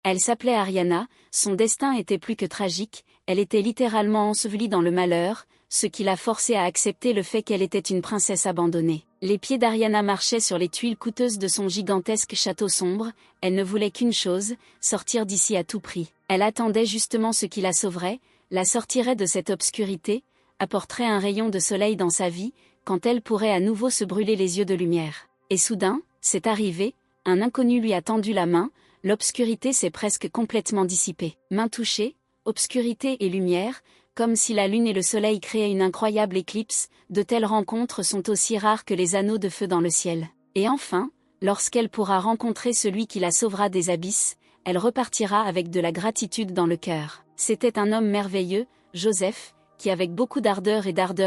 Elle s'appelait Ariana, son destin était plus que tragique, elle était littéralement ensevelie dans le malheur, ce qui l'a forcée à accepter le fait qu'elle était une princesse abandonnée. Les pieds d'Ariana marchaient sur les tuiles coûteuses de son gigantesque château sombre, elle ne voulait qu'une chose, sortir d'ici à tout prix. Elle attendait justement ce qui la sauverait, la sortirait de cette obscurité, apporterait un rayon de soleil dans sa vie, quand elle pourrait à nouveau se brûler les yeux de lumière. Et soudain, c'est arrivé, un inconnu lui a tendu la main, l'obscurité s'est presque complètement dissipée. Main touchée, obscurité et lumière, comme si la lune et le soleil créaient une incroyable éclipse, de telles rencontres sont aussi rares que les anneaux de feu dans le ciel. Et enfin, lorsqu'elle pourra rencontrer celui qui la sauvera des abysses, elle repartira avec de la gratitude dans le cœur. C'était un homme merveilleux, Joseph, qui avec beaucoup d'ardeur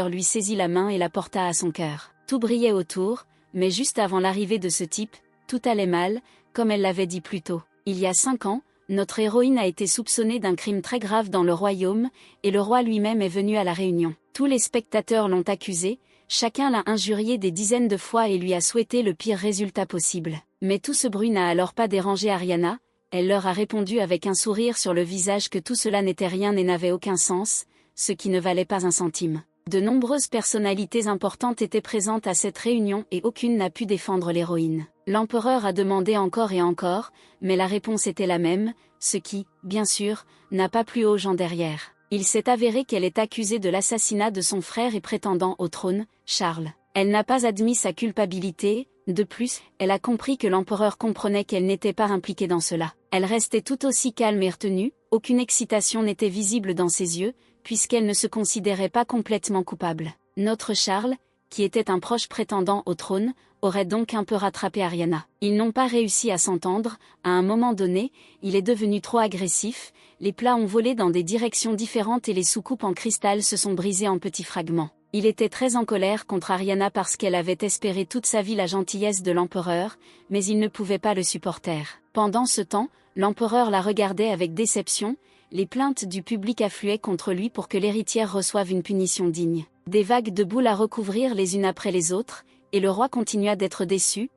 lui saisit la main et la porta à son cœur. Tout brillait autour, mais juste avant l'arrivée de ce type, tout allait mal, comme elle l'avait dit plus tôt. Il y a 5 ans, notre héroïne a été soupçonnée d'un crime très grave dans le royaume, et le roi lui-même est venu à la réunion. Tous les spectateurs l'ont accusée, chacun l'a injuriée des dizaines de fois et lui a souhaité le pire résultat possible. Mais tout ce bruit n'a alors pas dérangé Ariana, elle leur a répondu avec un sourire sur le visage que tout cela n'était rien et n'avait aucun sens, ce qui ne valait pas un centime. De nombreuses personnalités importantes étaient présentes à cette réunion et aucune n'a pu défendre l'héroïne. L'empereur a demandé encore et encore, mais la réponse était la même, ce qui, bien sûr, n'a pas plu aux gens derrière. Il s'est avéré qu'elle est accusée de l'assassinat de son frère et prétendant au trône, Charles. Elle n'a pas admis sa culpabilité, de plus, elle a compris que l'empereur comprenait qu'elle n'était pas impliquée dans cela. Elle restait tout aussi calme et retenue, aucune excitation n'était visible dans ses yeux, puisqu'elle ne se considérait pas complètement coupable. Notre Charles, qui était un proche prétendant au trône, aurait donc un peu rattrapé Ariana. Ils n'ont pas réussi à s'entendre, à un moment donné, il est devenu trop agressif, les plats ont volé dans des directions différentes et les soucoupes en cristal se sont brisées en petits fragments. Il était très en colère contre Ariana parce qu'elle avait espéré toute sa vie la gentillesse de l'empereur, mais il ne pouvait pas le supporter. Pendant ce temps, l'empereur la regardait avec déception, les plaintes du public affluaient contre lui pour que l'héritière reçoive une punition digne. Des vagues de boules à recouvrir les unes après les autres, et le roi continua d'être déçu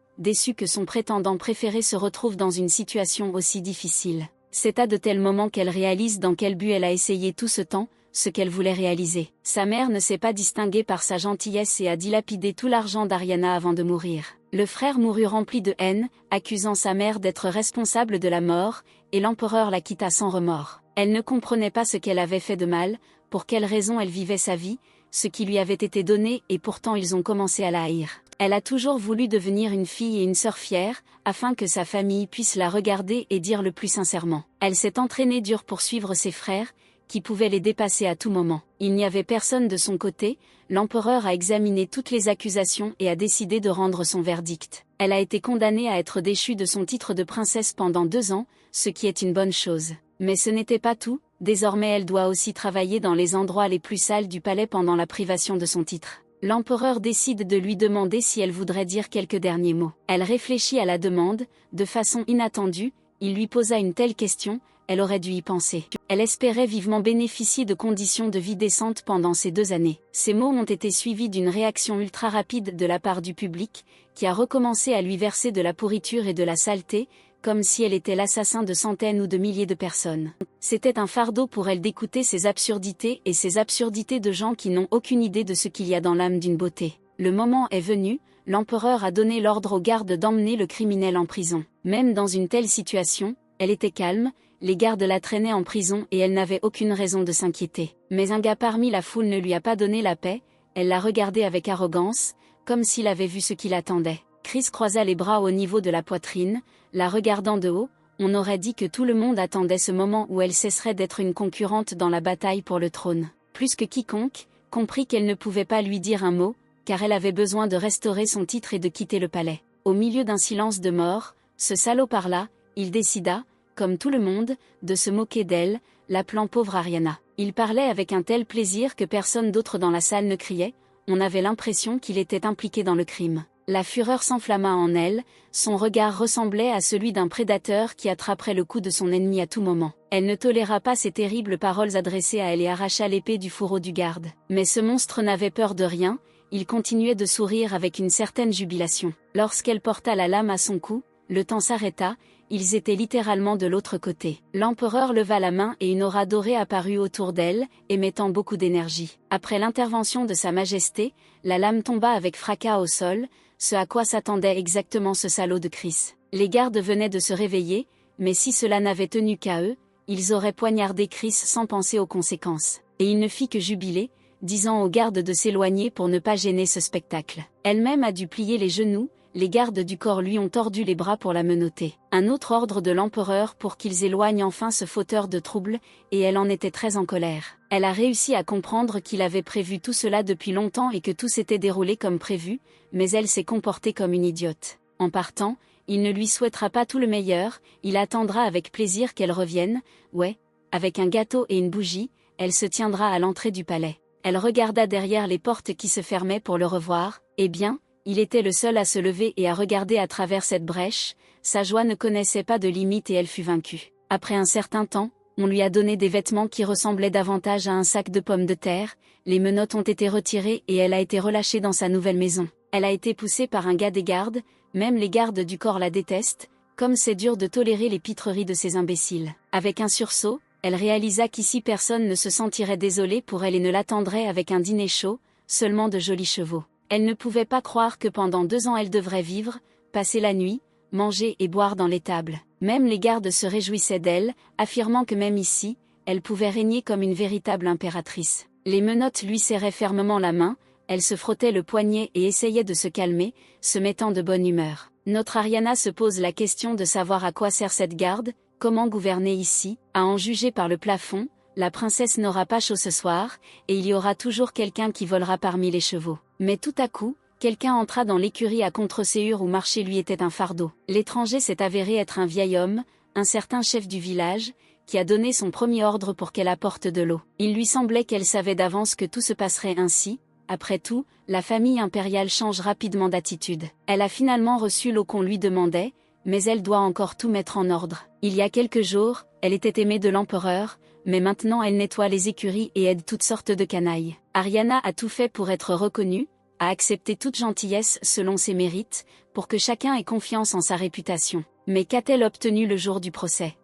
que son prétendant préféré se retrouve dans une situation aussi difficile. C'est à de tels moments qu'elle réalise dans quel but elle a essayé tout ce temps, ce qu'elle voulait réaliser. Sa mère ne s'est pas distinguée par sa gentillesse et a dilapidé tout l'argent d'Ariana avant de mourir. Le frère mourut rempli de haine, accusant sa mère d'être responsable de la mort, et l'empereur la quitta sans remords. Elle ne comprenait pas ce qu'elle avait fait de mal, pour quelle raison elle vivait sa vie, ce qui lui avait été donné et pourtant ils ont commencé à la haïr. Elle a toujours voulu devenir une fille et une sœur fière, afin que sa famille puisse la regarder et dire le plus sincèrement. Elle s'est entraînée dur pour suivre ses frères, qui pouvaient les dépasser à tout moment. Il n'y avait personne de son côté, l'empereur a examiné toutes les accusations et a décidé de rendre son verdict. Elle a été condamnée à être déchue de son titre de princesse pendant 2 ans, ce qui est une bonne chose. Mais ce n'était pas tout, désormais elle doit aussi travailler dans les endroits les plus sales du palais pendant la privation de son titre. L'empereur décide de lui demander si elle voudrait dire quelques derniers mots. Elle réfléchit à la demande, de façon inattendue, il lui posa une telle question, elle aurait dû y penser. Elle espérait vivement bénéficier de conditions de vie décentes pendant ces 2 années. Ces mots ont été suivis d'une réaction ultra rapide de la part du public, qui a recommencé à lui verser de la pourriture et de la saleté, comme si elle était l'assassin de centaines ou de milliers de personnes. C'était un fardeau pour elle d'écouter ces absurdités et ces absurdités de gens qui n'ont aucune idée de ce qu'il y a dans l'âme d'une beauté. Le moment est venu, l'empereur a donné l'ordre aux gardes d'emmener le criminel en prison. Même dans une telle situation, elle était calme, les gardes la traînaient en prison et elle n'avait aucune raison de s'inquiéter. Mais un gars parmi la foule ne lui a pas donné la paix, elle l'a regardé avec arrogance, comme s'il avait vu ce qui l'attendait. Chris croisa les bras au niveau de la poitrine, la regardant de haut, on aurait dit que tout le monde attendait ce moment où elle cesserait d'être une concurrente dans la bataille pour le trône. Plus que quiconque, comprit qu'elle ne pouvait pas lui dire un mot, car elle avait besoin de restaurer son titre et de quitter le palais. Au milieu d'un silence de mort, ce salaud parla, il décida, comme tout le monde, de se moquer d'elle, l'appelant pauvre Ariana. Il parlait avec un tel plaisir que personne d'autre dans la salle ne criait, on avait l'impression qu'il était impliqué dans le crime. La fureur s'enflamma en elle, son regard ressemblait à celui d'un prédateur qui attraperait le cou de son ennemi à tout moment. Elle ne toléra pas ces terribles paroles adressées à elle et arracha l'épée du fourreau du garde. Mais ce monstre n'avait peur de rien, il continuait de sourire avec une certaine jubilation. Lorsqu'elle porta la lame à son cou, le temps s'arrêta, ils étaient littéralement de l'autre côté. L'empereur leva la main et une aura dorée apparut autour d'elle, émettant beaucoup d'énergie. Après l'intervention de Sa Majesté, la lame tomba avec fracas au sol, ce à quoi s'attendait exactement ce salaud de Chris. Les gardes venaient de se réveiller, mais si cela n'avait tenu qu'à eux, ils auraient poignardé Chris sans penser aux conséquences. Et il ne fit que jubiler, disant aux gardes de s'éloigner pour ne pas gêner ce spectacle. Elle-même a dû plier les genoux, les gardes du corps lui ont tordu les bras pour la menotter. Un autre ordre de l'empereur pour qu'ils éloignent enfin ce fauteur de troubles, et elle en était très en colère. Elle a réussi à comprendre qu'il avait prévu tout cela depuis longtemps et que tout s'était déroulé comme prévu, mais elle s'est comportée comme une idiote. En partant, il ne lui souhaitera pas tout le meilleur, il attendra avec plaisir qu'elle revienne, ouais, avec un gâteau et une bougie, elle se tiendra à l'entrée du palais. Elle regarda derrière les portes qui se fermaient pour le revoir, eh bien, il était le seul à se lever et à regarder à travers cette brèche, sa joie ne connaissait pas de limite et elle fut vaincue. Après un certain temps, on lui a donné des vêtements qui ressemblaient davantage à un sac de pommes de terre, les menottes ont été retirées et elle a été relâchée dans sa nouvelle maison. Elle a été poussée par un gars des gardes, même les gardes du corps la détestent, comme c'est dur de tolérer les pitreries de ces imbéciles. Avec un sursaut, elle réalisa qu'ici personne ne se sentirait désolé pour elle et ne l'attendrait avec un dîner chaud, seulement de jolis chevaux. Elle ne pouvait pas croire que pendant 2 ans elle devrait vivre, passer la nuit, manger et boire dans l'étable. Même les gardes se réjouissaient d'elle, affirmant que même ici, elle pouvait régner comme une véritable impératrice. Les menottes lui serraient fermement la main, elle se frottait le poignet et essayait de se calmer, se mettant de bonne humeur. Notre Ariana se pose la question de savoir à quoi sert cette garde, comment gouverner ici, à en juger par le plafond, la princesse n'aura pas chaud ce soir, et il y aura toujours quelqu'un qui volera parmi les chevaux. Mais tout à coup, quelqu'un entra dans l'écurie à contre-séhure où marcher lui était un fardeau. L'étranger s'est avéré être un vieil homme, un certain chef du village, qui a donné son premier ordre pour qu'elle apporte de l'eau. Il lui semblait qu'elle savait d'avance que tout se passerait ainsi. Après tout, la famille impériale change rapidement d'attitude. Elle a finalement reçu l'eau qu'on lui demandait, mais elle doit encore tout mettre en ordre. Il y a quelques jours, elle était aimée de l'empereur, mais maintenant elle nettoie les écuries et aide toutes sortes de canailles. Ariana a tout fait pour être reconnue, a accepté toute gentillesse selon ses mérites, pour que chacun ait confiance en sa réputation. Mais qu'a-t-elle obtenu le jour du procès?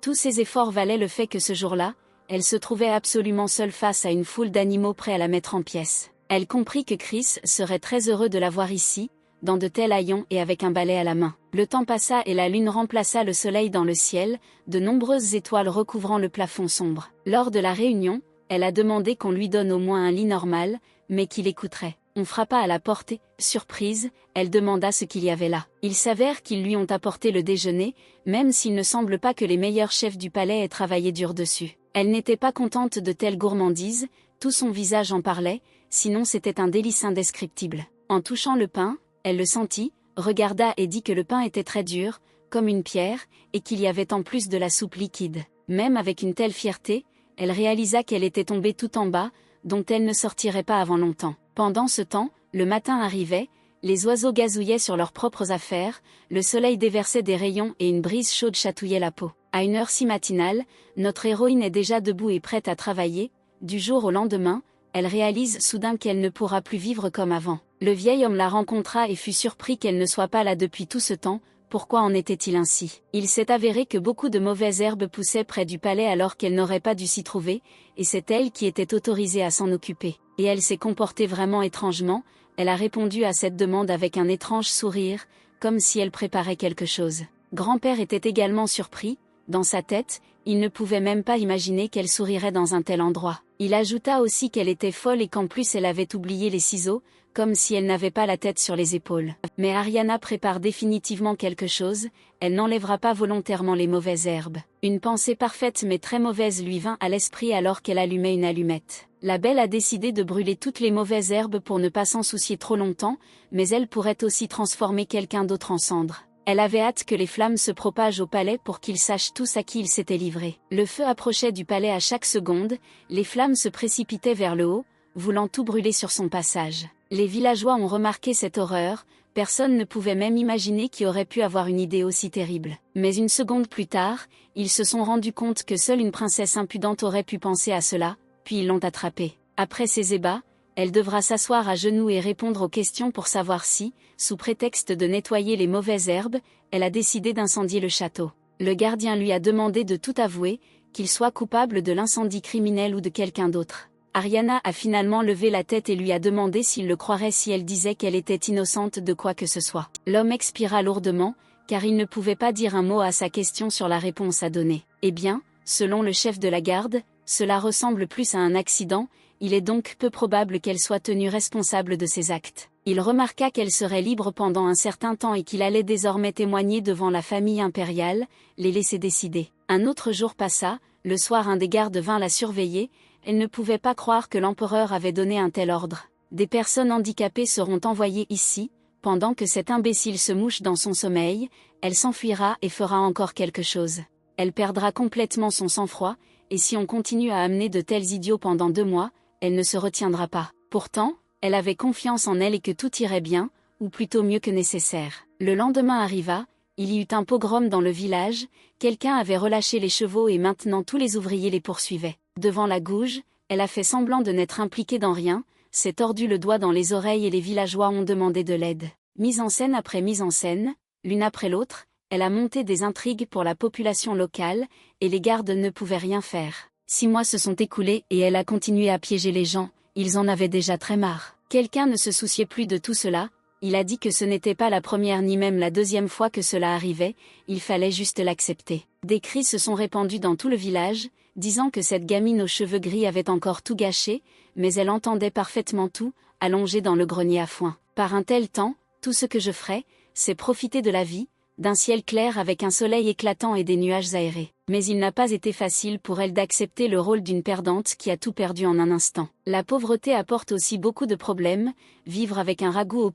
Tous ses efforts valaient le fait que ce jour-là, elle se trouvait absolument seule face à une foule d'animaux prêts à la mettre en pièces. Elle comprit que Chris serait très heureux de la voir ici, dans de tels haillons et avec un balai à la main. Le temps passa et la lune remplaça le soleil dans le ciel, de nombreuses étoiles recouvrant le plafond sombre. Lors de la réunion, elle a demandé qu'on lui donne au moins un lit normal, mais qu'il écouterait. On frappa à la porte et, surprise, elle demanda ce qu'il y avait là. Il s'avère qu'ils lui ont apporté le déjeuner, même s'il ne semble pas que les meilleurs chefs du palais aient travaillé dur dessus. Elle n'était pas contente de telles gourmandises, tout son visage en parlait, sinon c'était un délice indescriptible. En touchant le pain, elle le sentit, regarda et dit que le pain était très dur, comme une pierre, et qu'il y avait en plus de la soupe liquide. Même avec une telle fierté, elle réalisa qu'elle était tombée tout en bas, dont elle ne sortirait pas avant longtemps. Pendant ce temps, le matin arrivait, les oiseaux gazouillaient sur leurs propres affaires, le soleil déversait des rayons et une brise chaude chatouillait la peau. À une heure si matinale, notre héroïne est déjà debout et prête à travailler. Du jour au lendemain, elle réalise soudain qu'elle ne pourra plus vivre comme avant. Le vieil homme la rencontra et fut surpris qu'elle ne soit pas là depuis tout ce temps. Pourquoi en était-il ainsi? Il s'est avéré que beaucoup de mauvaises herbes poussaient près du palais alors qu'elle n'aurait pas dû s'y trouver, et c'est elle qui était autorisée à s'en occuper. Et elle s'est comportée vraiment étrangement, elle a répondu à cette demande avec un étrange sourire, comme si elle préparait quelque chose. Grand-père était également surpris, dans sa tête, il ne pouvait même pas imaginer qu'elle sourirait dans un tel endroit. Il ajouta aussi qu'elle était folle et qu'en plus elle avait oublié les ciseaux, comme si elle n'avait pas la tête sur les épaules. Mais Ariana prépare définitivement quelque chose, elle n'enlèvera pas volontairement les mauvaises herbes. Une pensée parfaite mais très mauvaise lui vint à l'esprit alors qu'elle allumait une allumette. La belle a décidé de brûler toutes les mauvaises herbes pour ne pas s'en soucier trop longtemps, mais elle pourrait aussi transformer quelqu'un d'autre en cendre. Elle avait hâte que les flammes se propagent au palais pour qu'ils sachent tous à qui ils s'étaient livrés. Le feu approchait du palais à chaque seconde, les flammes se précipitaient vers le haut, voulant tout brûler sur son passage. Les villageois ont remarqué cette horreur, personne ne pouvait même imaginer qui aurait pu avoir une idée aussi terrible. Mais une seconde plus tard, ils se sont rendus compte que seule une princesse impudente aurait pu penser à cela, puis ils l'ont attrapée. Après ces ébats, Elle devra s'asseoir à genoux et répondre aux questions pour savoir si, sous prétexte de nettoyer les mauvaises herbes, elle a décidé d'incendier le château. Le gardien lui a demandé de tout avouer, qu'il soit coupable de l'incendie criminel ou de quelqu'un d'autre. Ariana a finalement levé la tête et lui a demandé s'il le croirait si elle disait qu'elle était innocente de quoi que ce soit. L'homme expira lourdement, car il ne pouvait pas dire un mot à sa question sur la réponse à donner. Eh bien, selon le chef de la garde, cela ressemble plus à un accident, il est donc peu probable qu'elle soit tenue responsable de ses actes. Il remarqua qu'elle serait libre pendant un certain temps et qu'il allait désormais témoigner devant la famille impériale, les laisser décider. Un autre jour passa, le soir un des gardes vint la surveiller, elle ne pouvait pas croire que l'empereur avait donné un tel ordre. Des personnes handicapées seront envoyées ici, pendant que cet imbécile se mouche dans son sommeil, elle s'enfuira et fera encore quelque chose. Elle perdra complètement son sang-froid, et si on continue à amener de tels idiots pendant 2 mois, elle ne se retiendra pas. Pourtant, elle avait confiance en elle et que tout irait bien, ou plutôt mieux que nécessaire. Le lendemain arriva, il y eut un pogrom dans le village, quelqu'un avait relâché les chevaux et maintenant tous les ouvriers les poursuivaient. Devant la gouge, elle a fait semblant de n'être impliquée dans rien, s'est tordu le doigt dans les oreilles et les villageois ont demandé de l'aide. Mise en scène après mise en scène, l'une après l'autre, elle a monté des intrigues pour la population locale, et les gardes ne pouvaient rien faire. 6 mois se sont écoulés et elle a continué à piéger les gens, ils en avaient déjà très marre. Quelqu'un ne se souciait plus de tout cela, il a dit que ce n'était pas la première ni même la deuxième fois que cela arrivait, il fallait juste l'accepter. Des cris se sont répandus dans tout le village, disant que cette gamine aux cheveux gris avait encore tout gâché, mais elle entendait parfaitement tout, allongée dans le grenier à foin. Par un tel temps, tout ce que je ferai, c'est profiter de la vie, d'un ciel clair avec un soleil éclatant et des nuages aérés. Mais il n'a pas été facile pour elle d'accepter le rôle d'une perdante qui a tout perdu en un instant. La pauvreté apporte aussi beaucoup de problèmes, vivre avec un ragoût au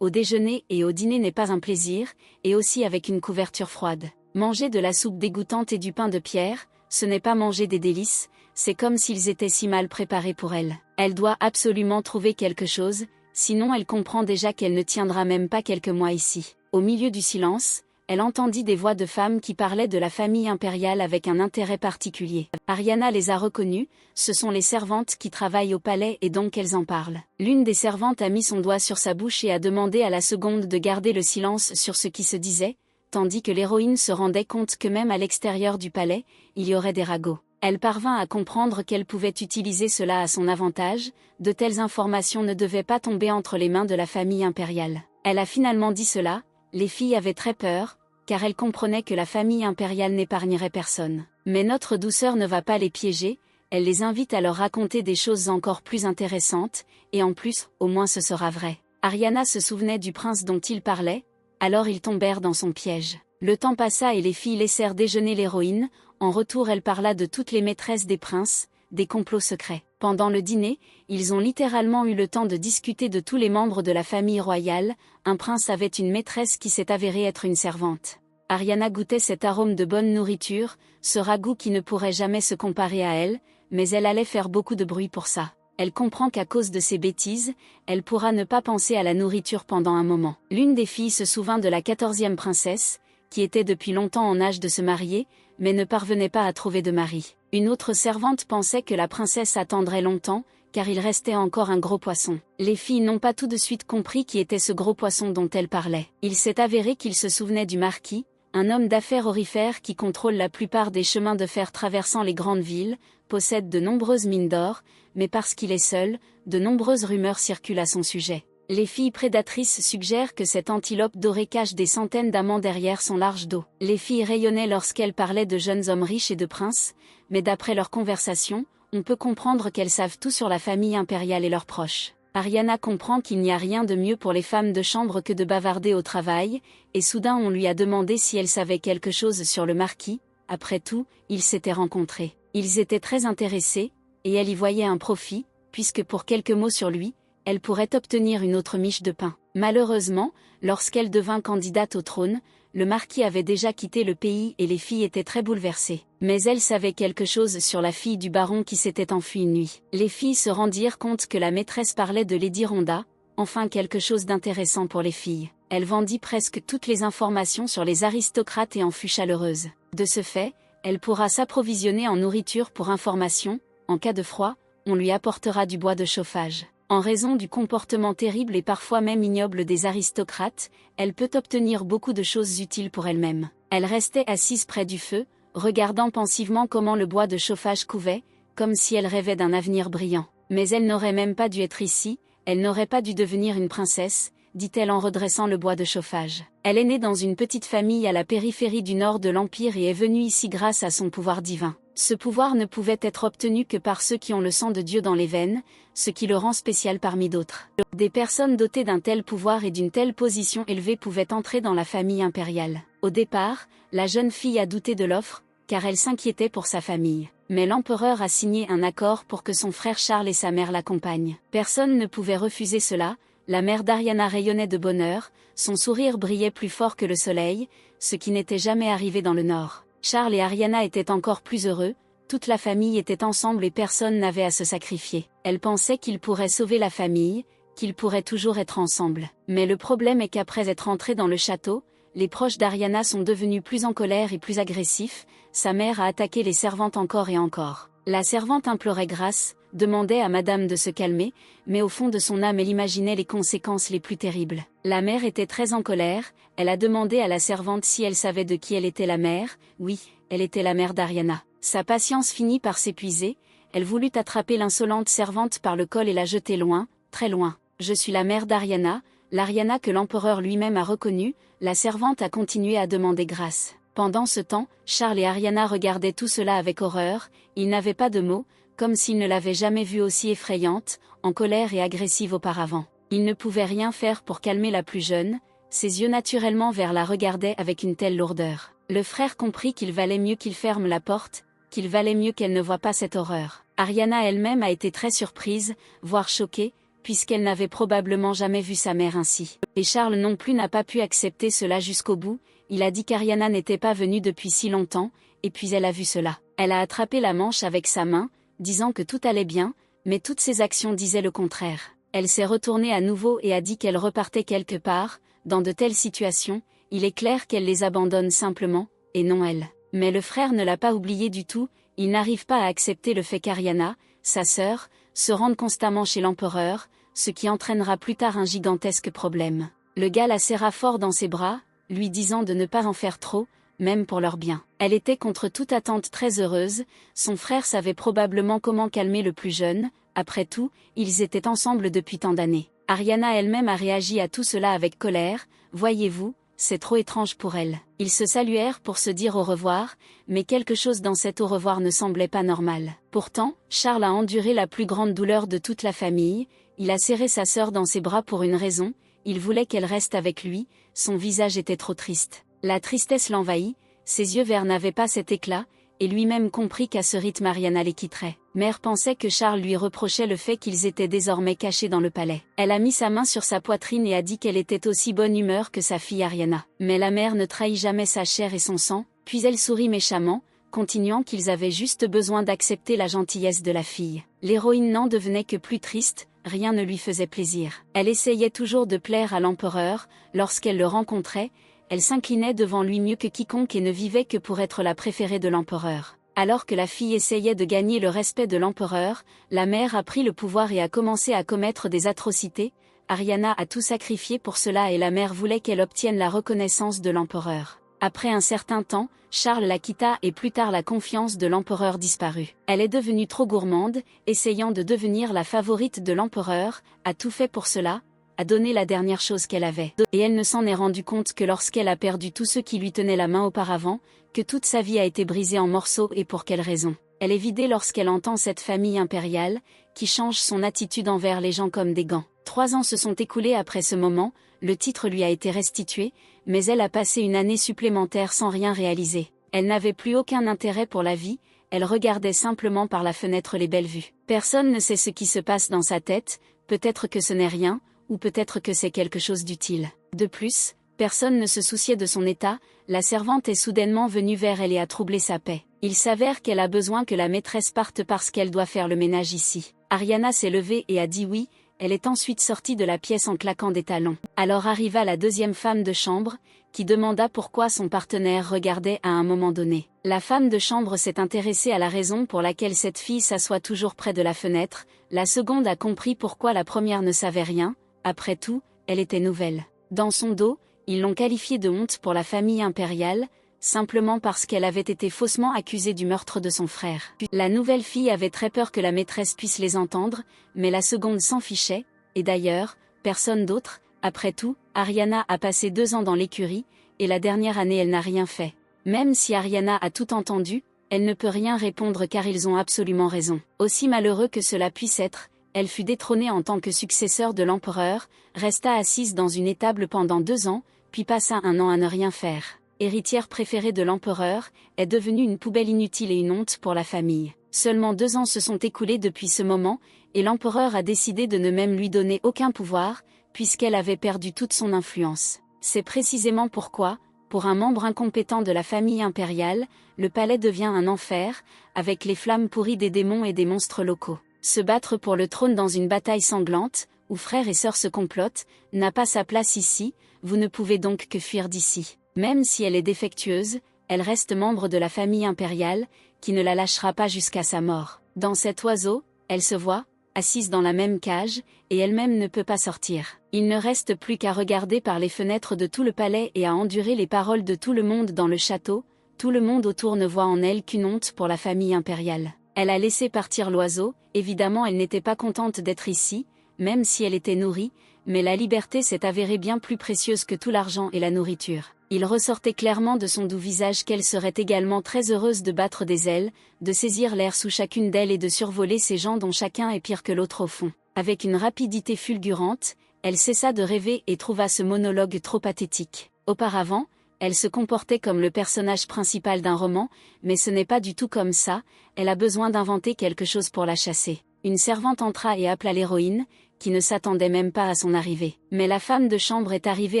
déjeuner et au dîner n'est pas un plaisir, et aussi avec une couverture froide. Manger de la soupe dégoûtante et du pain de pierre, ce n'est pas manger des délices, c'est comme s'ils étaient si mal préparés pour elle. Elle doit absolument trouver quelque chose, sinon elle comprend déjà qu'elle ne tiendra même pas quelques mois ici. Au milieu du silence, elle entendit des voix de femmes qui parlaient de la famille impériale avec un intérêt particulier. Ariana les a reconnues, ce sont les servantes qui travaillent au palais et donc elles en parlent. L'une des servantes a mis son doigt sur sa bouche et a demandé à la seconde de garder le silence sur ce qui se disait, tandis que l'héroïne se rendait compte que même à l'extérieur du palais, il y aurait des ragots. Elle parvint à comprendre qu'elle pouvait utiliser cela à son avantage, de telles informations ne devaient pas tomber entre les mains de la famille impériale. Elle a finalement dit cela. Les filles avaient très peur, car elles comprenaient que la famille impériale n'épargnerait personne. Mais notre douceur ne va pas les piéger, elle les invite à leur raconter des choses encore plus intéressantes, et en plus, au moins ce sera vrai. Ariana se souvenait du prince dont il parlait, alors ils tombèrent dans son piège. Le temps passa et les filles laissèrent déjeuner l'héroïne, en retour elle parla de toutes les maîtresses des princes, des complots secrets. Pendant le dîner, ils ont littéralement eu le temps de discuter de tous les membres de la famille royale, un prince avait une maîtresse qui s'est avérée être une servante. Ariana goûtait cet arôme de bonne nourriture, ce ragoût qui ne pourrait jamais se comparer à elle, mais elle allait faire beaucoup de bruit pour ça. Elle comprend qu'à cause de ses bêtises, elle pourra ne pas penser à la nourriture pendant un moment. L'une des filles se souvint de la 14e princesse, qui était depuis longtemps en âge de se marier, mais ne parvenait pas à trouver de mari. Une autre servante pensait que la princesse attendrait longtemps, car il restait encore un gros poisson. Les filles n'ont pas tout de suite compris qui était ce gros poisson dont elle parlait. Il s'est avéré qu'il se souvenait du marquis, un homme d'affaires aurifère qui contrôle la plupart des chemins de fer traversant les grandes villes, possède de nombreuses mines d'or, mais parce qu'il est seul, de nombreuses rumeurs circulent à son sujet. Les filles prédatrices suggèrent que cette antilope dorée cache des centaines d'amants derrière son large dos. Les filles rayonnaient lorsqu'elles parlaient de jeunes hommes riches et de princes, mais d'après leur conversation, on peut comprendre qu'elles savent tout sur la famille impériale et leurs proches. Ariana comprend qu'il n'y a rien de mieux pour les femmes de chambre que de bavarder au travail, et soudain on lui a demandé si elle savait quelque chose sur le marquis. Après tout, ils s'étaient rencontrés. Ils étaient très intéressés, et elle y voyait un profit, puisque pour quelques mots sur lui, elle pourrait obtenir une autre miche de pain. Malheureusement, lorsqu'elle devint candidate au trône, le marquis avait déjà quitté le pays et les filles étaient très bouleversées. Mais elle savait quelque chose sur la fille du baron qui s'était enfuie une nuit. Les filles se rendirent compte que la maîtresse parlait de Lady Rhonda, enfin quelque chose d'intéressant pour les filles. Elle vendit presque toutes les informations sur les aristocrates et en fut chaleureuse. De ce fait, elle pourra s'approvisionner en nourriture pour information, en cas de froid, on lui apportera du bois de chauffage. En raison du comportement terrible et parfois même ignoble des aristocrates, elle peut obtenir beaucoup de choses utiles pour elle-même. Elle restait assise près du feu, regardant pensivement comment le bois de chauffage couvait, comme si elle rêvait d'un avenir brillant. Mais elle n'aurait même pas dû être ici, elle n'aurait pas dû devenir une princesse, dit-elle en redressant le bois de chauffage. Elle est née dans une petite famille à la périphérie du nord de l'Empire et est venue ici grâce à son pouvoir divin. Ce pouvoir ne pouvait être obtenu que par ceux qui ont le sang de Dieu dans les veines, ce qui le rend spécial parmi d'autres. Des personnes dotées d'un tel pouvoir et d'une telle position élevée pouvaient entrer dans la famille impériale. Au départ, la jeune fille a douté de l'offre, car elle s'inquiétait pour sa famille. Mais l'empereur a signé un accord pour que son frère Charles et sa mère l'accompagnent. Personne ne pouvait refuser cela, la mère d'Ariana rayonnait de bonheur, son sourire brillait plus fort que le soleil, ce qui n'était jamais arrivé dans le Nord. Charles et Ariana étaient encore plus heureux, toute la famille était ensemble et personne n'avait à se sacrifier. Elle pensait qu'ils pourraient sauver la famille, qu'ils pourraient toujours être ensemble. Mais le problème est qu'après être entrés dans le château, les proches d'Ariana sont devenus plus en colère et plus agressifs, sa mère a attaqué les servantes encore et encore. La servante implorait grâce, demandait à madame de se calmer, mais au fond de son âme elle imaginait les conséquences les plus terribles. La mère était très en colère, elle a demandé à la servante si elle savait de qui elle était la mère, oui, elle était la mère d'Ariana. Sa patience finit par s'épuiser, elle voulut attraper l'insolente servante par le col et la jeter loin, très loin. Je suis la mère d'Ariana, l'Ariana que l'empereur lui-même a reconnue, la servante a continué à demander grâce. Pendant ce temps, Charles et Ariana regardaient tout cela avec horreur, ils n'avaient pas de mots, comme s'ils ne l'avaient jamais vue aussi effrayante, en colère et agressive auparavant. Ils ne pouvaient rien faire pour calmer la plus jeune, ses yeux naturellement verts la regardaient avec une telle lourdeur. Le frère comprit qu'il valait mieux qu'il ferme la porte, qu'il valait mieux qu'elle ne voie pas cette horreur. Ariana elle-même a été très surprise, voire choquée, puisqu'elle n'avait probablement jamais vu sa mère ainsi. Et Charles non plus n'a pas pu accepter cela jusqu'au bout, il a dit qu'Ariana n'était pas venue depuis si longtemps, et puis elle a vu cela. Elle a attrapé la manche avec sa main, disant que tout allait bien, mais toutes ses actions disaient le contraire. Elle s'est retournée à nouveau et a dit qu'elle repartait quelque part, dans de telles situations, il est clair qu'elle les abandonne simplement, et non elle. Mais le frère ne l'a pas oublié du tout, il n'arrive pas à accepter le fait qu'Ariana, sa sœur, se rende constamment chez l'empereur, ce qui entraînera plus tard un gigantesque problème. Le gars la serra fort dans ses bras, lui disant de ne pas en faire trop, même pour leur bien. Elle était contre toute attente très heureuse, son frère savait probablement comment calmer le plus jeune, après tout, ils étaient ensemble depuis tant d'années. Ariana elle-même a réagi à tout cela avec colère, voyez-vous, c'est trop étrange pour elle. Ils se saluèrent pour se dire au revoir, mais quelque chose dans cet au revoir ne semblait pas normal. Pourtant, Charles a enduré la plus grande douleur de toute la famille, il a serré sa sœur dans ses bras pour une raison, il voulait qu'elle reste avec lui, son visage était trop triste. La tristesse l'envahit, ses yeux verts n'avaient pas cet éclat, et lui-même comprit qu'à ce rythme Ariana les quitterait. Mère pensait que Charles lui reprochait le fait qu'ils étaient désormais cachés dans le palais. Elle a mis sa main sur sa poitrine et a dit qu'elle était aussi bonne humeur que sa fille Ariana. Mais la mère ne trahit jamais sa chair et son sang, puis elle sourit méchamment, continuant qu'ils avaient juste besoin d'accepter la gentillesse de la fille. L'héroïne n'en devenait que plus triste, rien ne lui faisait plaisir. Elle essayait toujours de plaire à l'empereur, lorsqu'elle le rencontrait, elle s'inclinait devant lui mieux que quiconque et ne vivait que pour être la préférée de l'empereur. Alors que la fille essayait de gagner le respect de l'empereur, la mère a pris le pouvoir et a commencé à commettre des atrocités. Ariana a tout sacrifié pour cela et la mère voulait qu'elle obtienne la reconnaissance de l'empereur. Après un certain temps, Charles la quitta et plus tard la confiance de l'empereur disparut. Elle est devenue trop gourmande, essayant de devenir la favorite de l'empereur, a tout fait pour cela, a donné la dernière chose qu'elle avait. Et elle ne s'en est rendue compte que lorsqu'elle a perdu tous ceux qui lui tenaient la main auparavant, que toute sa vie a été brisée en morceaux et pour quelle raison. Elle est vidée lorsqu'elle entend cette famille impériale, qui change son attitude envers les gens comme des gants. 3 ans se sont écoulés après ce moment, le titre lui a été restitué, mais elle a passé une année supplémentaire sans rien réaliser. Elle n'avait plus aucun intérêt pour la vie, elle regardait simplement par la fenêtre les belles vues. Personne ne sait ce qui se passe dans sa tête, peut-être que ce n'est rien, ou peut-être que c'est quelque chose d'utile. De plus, personne ne se souciait de son état, la servante est soudainement venue vers elle et a troublé sa paix. Il s'avère qu'elle a besoin que la maîtresse parte parce qu'elle doit faire le ménage ici. Ariana s'est levée et a dit oui, Elle est ensuite sortie de la pièce en claquant des talons. Alors arriva la deuxième femme de chambre, qui demanda pourquoi son partenaire regardait à un moment donné. La femme de chambre s'est intéressée à la raison pour laquelle cette fille s'assoit toujours près de la fenêtre. La seconde a compris pourquoi la première ne savait rien. Après tout, elle était nouvelle. Dans son dos, ils l'ont qualifiée de honte pour la famille impériale, simplement parce qu'elle avait été faussement accusée du meurtre de son frère. La nouvelle fille avait très peur que la maîtresse puisse les entendre, mais la seconde s'en fichait, et d'ailleurs, personne d'autre. Après tout, Ariana a passé 2 ans dans l'écurie, et la dernière année elle n'a rien fait. Même si Ariana a tout entendu, elle ne peut rien répondre car ils ont absolument raison. Aussi malheureux que cela puisse être, elle fut détrônée en tant que successeur de l'empereur, resta assise dans une étable pendant 2 ans, puis passa 1 an à ne rien faire. Héritière préférée de l'empereur, est devenue une poubelle inutile et une honte pour la famille. Seulement 2 ans se sont écoulés depuis ce moment, et l'empereur a décidé de ne même lui donner aucun pouvoir, puisqu'elle avait perdu toute son influence. C'est précisément pourquoi, pour un membre incompétent de la famille impériale, le palais devient un enfer, avec les flammes pourries des démons et des monstres locaux. Se battre pour le trône dans une bataille sanglante, où frères et sœurs se complotent, n'a pas sa place ici, vous ne pouvez donc que fuir d'ici. Même si elle est défectueuse, elle reste membre de la famille impériale, qui ne la lâchera pas jusqu'à sa mort. Dans cet oiseau, elle se voit, assise dans la même cage, et elle-même ne peut pas sortir. Il ne reste plus qu'à regarder par les fenêtres de tout le palais et à endurer les paroles de tout le monde dans le château. Tout le monde autour ne voit en elle qu'une honte pour la famille impériale. Elle a laissé partir l'oiseau, évidemment elle n'était pas contente d'être ici, même si elle était nourrie, mais la liberté s'est avérée bien plus précieuse que tout l'argent et la nourriture. Il ressortait clairement de son doux visage qu'elle serait également très heureuse de battre des ailes, de saisir l'air sous chacune d'elles et de survoler ces gens dont chacun est pire que l'autre au fond. Avec une rapidité fulgurante, elle cessa de rêver et trouva ce monologue trop pathétique. Auparavant, elle se comportait comme le personnage principal d'un roman, mais ce n'est pas du tout comme ça, elle a besoin d'inventer quelque chose pour la chasser. Une servante entra et appela l'héroïne, qui ne s'attendait même pas à son arrivée. Mais la femme de chambre est arrivée